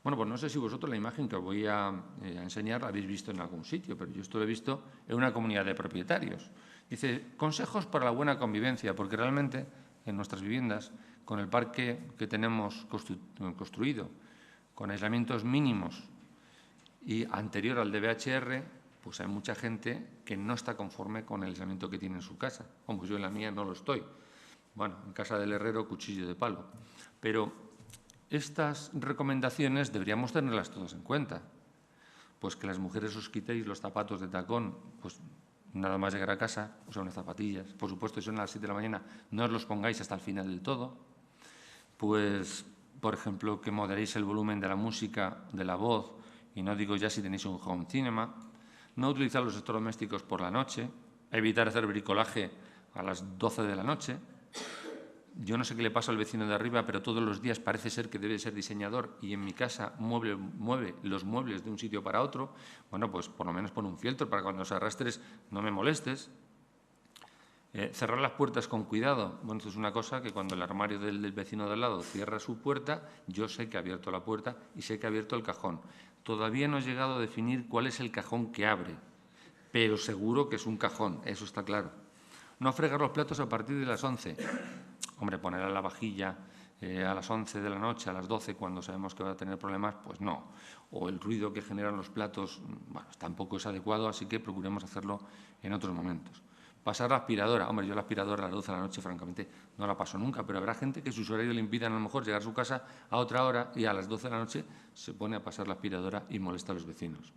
bueno, pues no sé si vosotros la imagen que os voy a enseñar la habéis visto en algún sitio, pero yo esto lo he visto en una comunidad de propietarios. Dice, consejos para la buena convivencia, porque realmente en nuestras viviendas, con el parque que tenemos construido, con aislamientos mínimos y anterior al DVHR, pues hay mucha gente que no está conforme con el aislamiento que tiene en su casa. Como yo en la mía no lo estoy. Bueno, en casa del herrero, cuchillo de palo. Pero estas recomendaciones deberíamos tenerlas todas en cuenta. Pues que las mujeres os quitéis los zapatos de tacón, pues nada más llegar a casa, o sea, unas zapatillas. Por supuesto, si son a las 7 de la mañana, no os los pongáis hasta el final del todo. Pues, por ejemplo, que moderéis el volumen de la música, de la voz, y no digo ya si tenéis un home cinema. No utilizar los electrodomésticos por la noche, evitar hacer bricolaje a las 12 de la noche. Yo no sé qué le pasa al vecino de arriba, pero todos los días parece ser que debe ser diseñador y en mi casa mueve los muebles de un sitio para otro. Bueno, pues por lo menos pon un fieltro para cuando os arrastres no me molestes. Cerrar las puertas con cuidado. Bueno, esto es una cosa que cuando el armario del vecino de al lado cierra su puerta, yo sé que ha abierto la puerta y sé que ha abierto el cajón. Todavía no he llegado a definir cuál es el cajón que abre, pero seguro que es un cajón, eso está claro. No fregar los platos a partir de las 11. Hombre, poner a la vajilla a las 11 de la noche, a las 12, cuando sabemos que va a tener problemas, pues no. O el ruido que generan los platos, bueno, tampoco es adecuado, así que procuremos hacerlo en otros momentos. Pasar la aspiradora. Hombre, yo la aspiradora a las 12 de la noche, francamente, no la paso nunca, pero habrá gente que sus horarios le impidan a lo mejor llegar a su casa a otra hora y a las 12 de la noche se pone a pasar la aspiradora y molesta a los vecinos.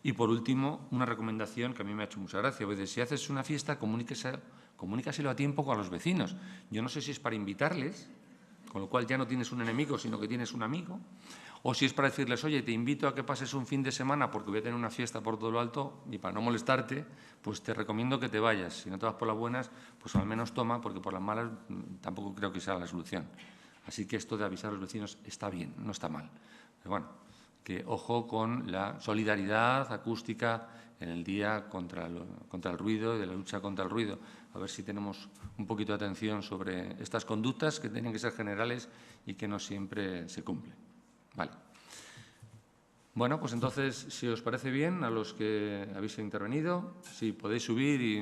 Y, por último, una recomendación que a mí me ha hecho mucha gracia. Pues, si haces una fiesta, comunícaselo a tiempo con los vecinos. Yo no sé si es para invitarles, con lo cual ya no tienes un enemigo, sino que tienes un amigo, o si es para decirles, oye, te invito a que pases un fin de semana porque voy a tener una fiesta por todo lo alto y para no molestarte, pues te recomiendo que te vayas. Si no te vas por las buenas, pues al menos toma, porque por las malas tampoco creo que sea la solución. Así que esto de avisar a los vecinos está bien, no está mal. Pero bueno, que ojo con la solidaridad acústica en el día contra el ruido y de la lucha contra el ruido. A ver si tenemos un poquito de atención sobre estas conductas que tienen que ser generales y que no siempre se cumplen. Vale. Bueno, pues entonces, si os parece bien, a los que habéis intervenido, si podéis subir y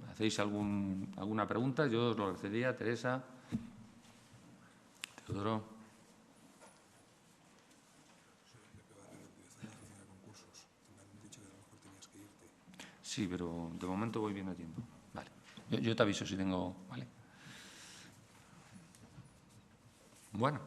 hacéis alguna pregunta, yo os lo agradecería. Teresa, Teodoro. Sí, pero de momento voy bien a tiempo. Vale. Yo te aviso si tengo... Vale. Bueno.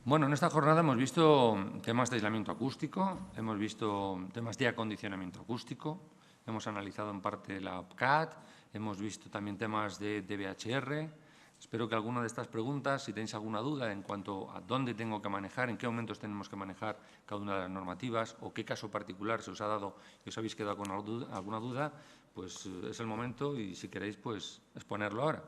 Bueno, en esta jornada hemos visto temas de aislamiento acústico, hemos visto temas de acondicionamiento acústico, hemos analizado en parte la OPCAT, hemos visto también temas de DVHR. Espero que alguna de estas preguntas, si tenéis alguna duda en cuanto a dónde tengo que manejar, en qué momentos tenemos que manejar cada una de las normativas o qué caso particular se os ha dado y os habéis quedado con alguna duda, pues es el momento y si queréis, pues exponerlo ahora.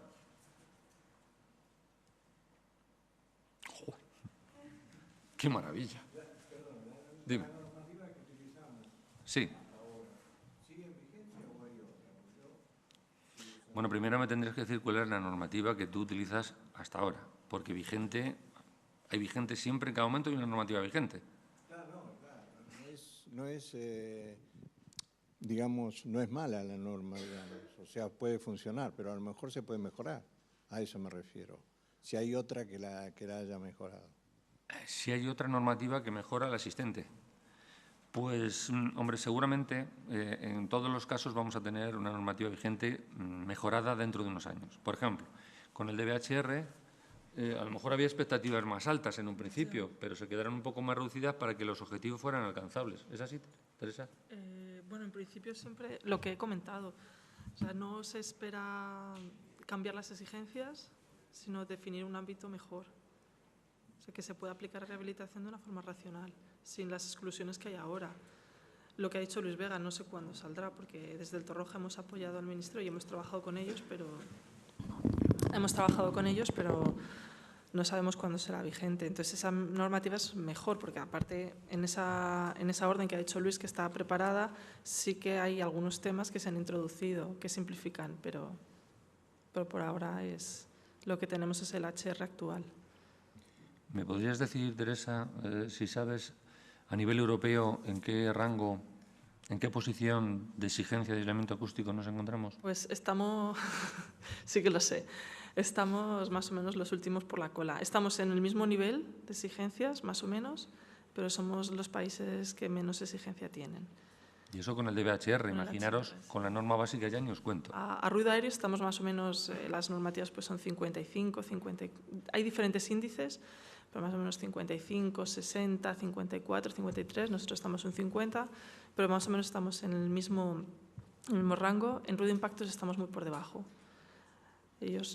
¡Qué maravilla! Dime. Sí. Bueno, primero me tendrías que decir cuál es la normativa que tú utilizas hasta ahora, porque hay vigente siempre, en cada momento hay una normativa vigente. Claro, digamos, no es mala la norma, digamos. O sea, puede funcionar, pero a lo mejor se puede mejorar. A eso me refiero. Si hay otra que la haya mejorado. Si hay otra normativa que mejora la existente. Pues, hombre, seguramente en todos los casos vamos a tener una normativa vigente mejorada dentro de unos años. Por ejemplo, con el DBHR a lo mejor había expectativas más altas en un principio, pero se quedaron un poco más reducidas para que los objetivos fueran alcanzables. ¿Es así, Teresa? Bueno, en principio siempre lo que he comentado. O sea, no se espera cambiar las exigencias, sino definir un ámbito mejor. O sea, que se pueda aplicar la rehabilitación de una forma racional, sin las exclusiones que hay ahora. Lo que ha dicho Luis Vega, no sé cuándo saldrá, porque desde el Torroja hemos apoyado al Ministerio y hemos trabajado con ellos, pero no sabemos cuándo será vigente. Entonces, esa normativa es mejor, porque aparte, en esa orden que ha dicho Luis, que está preparada, sí que hay algunos temas que se han introducido, que simplifican, pero por ahora lo que tenemos es el HR actual. ¿Me podrías decir, Teresa, si sabes a nivel europeo en qué rango, en qué posición de exigencia de aislamiento acústico nos encontramos? Pues estamos, sí que lo sé, estamos más o menos los últimos por la cola. Estamos en el mismo nivel de exigencias, más o menos, pero somos los países que menos exigencia tienen. Y eso con el DBHR, imaginaros, con la norma básica ya ni os cuento. A ruido aéreo estamos más o menos, las normativas pues son 55, 50, hay diferentes índices, pero más o menos 55, 60, 54, 53, nosotros estamos en 50, pero más o menos estamos en el mismo rango. En ruido impactos estamos muy por debajo.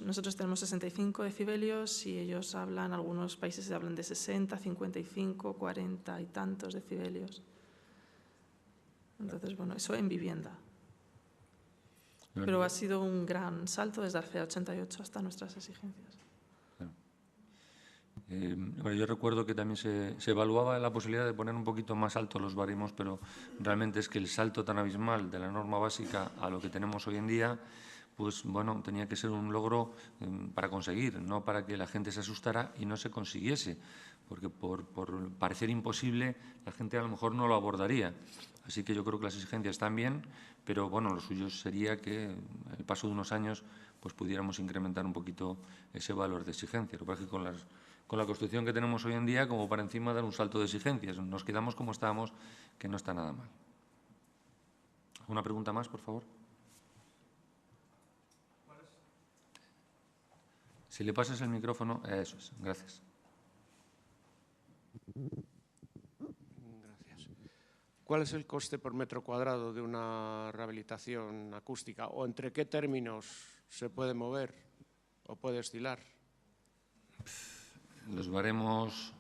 Nosotros tenemos 65 decibelios y ellos hablan, algunos países hablan de 60, 55, 40 y tantos decibelios. Entonces, bueno, eso en vivienda. Pero ha sido un gran salto desde hace 88 hasta nuestras exigencias. Yo recuerdo que también se evaluaba la posibilidad de poner un poquito más alto los baremos, pero realmente es que el salto tan abismal de la norma básica a lo que tenemos hoy en día, pues bueno, tenía que ser un logro para conseguir, no para que la gente se asustara y no se consiguiese, porque por parecer imposible la gente a lo mejor no lo abordaría. Así que yo creo que las exigencias están bien, pero bueno, lo suyo sería que el paso de unos años pues pudiéramos incrementar un poquito ese valor de exigencia. Lo que pasa es que con la Constitución que tenemos hoy en día, como para encima dar un salto de exigencias. Nos quedamos como estábamos, que no está nada mal. ¿Alguna pregunta más, por favor? Si le pasas el micrófono, eso es. Gracias. Gracias. ¿Cuál es el coste por metro cuadrado de una rehabilitación acústica? ¿O entre qué términos se puede mover o puede oscilar? Los baremos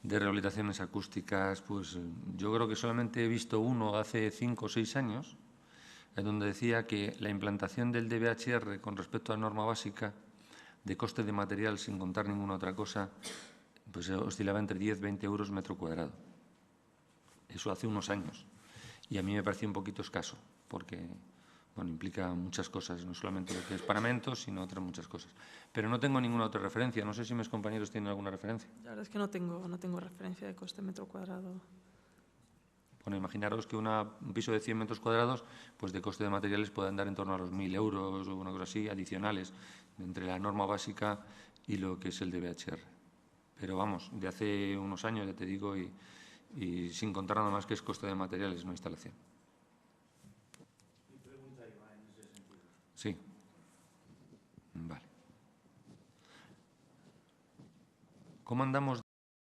de rehabilitaciones acústicas, pues yo creo que solamente he visto uno hace 5 o 6 años, en donde decía que la implantación del DBHR con respecto a la norma básica de coste de material, sin contar ninguna otra cosa, pues oscilaba entre 10 y 20 euros metro cuadrado. Eso hace unos años. Y a mí me parecía un poquito escaso, porque bueno, implica muchas cosas, no solamente lo que es paramentos, sino otras muchas cosas. Pero no tengo ninguna otra referencia. No sé si mis compañeros tienen alguna referencia. La verdad es que no tengo referencia de coste metro cuadrado. Bueno, imaginaros que un piso de 100 metros cuadrados, pues de coste de materiales puede andar en torno a los 1.000 euros o una cosa así, adicionales, entre la norma básica y lo que es el DBHR. Pero vamos, de hace unos años, ya te digo, y sin contar nada más que es coste de materiales, no instalación. Mi pregunta iba en ese sentido. Sí. Vale. ¿Cómo andamos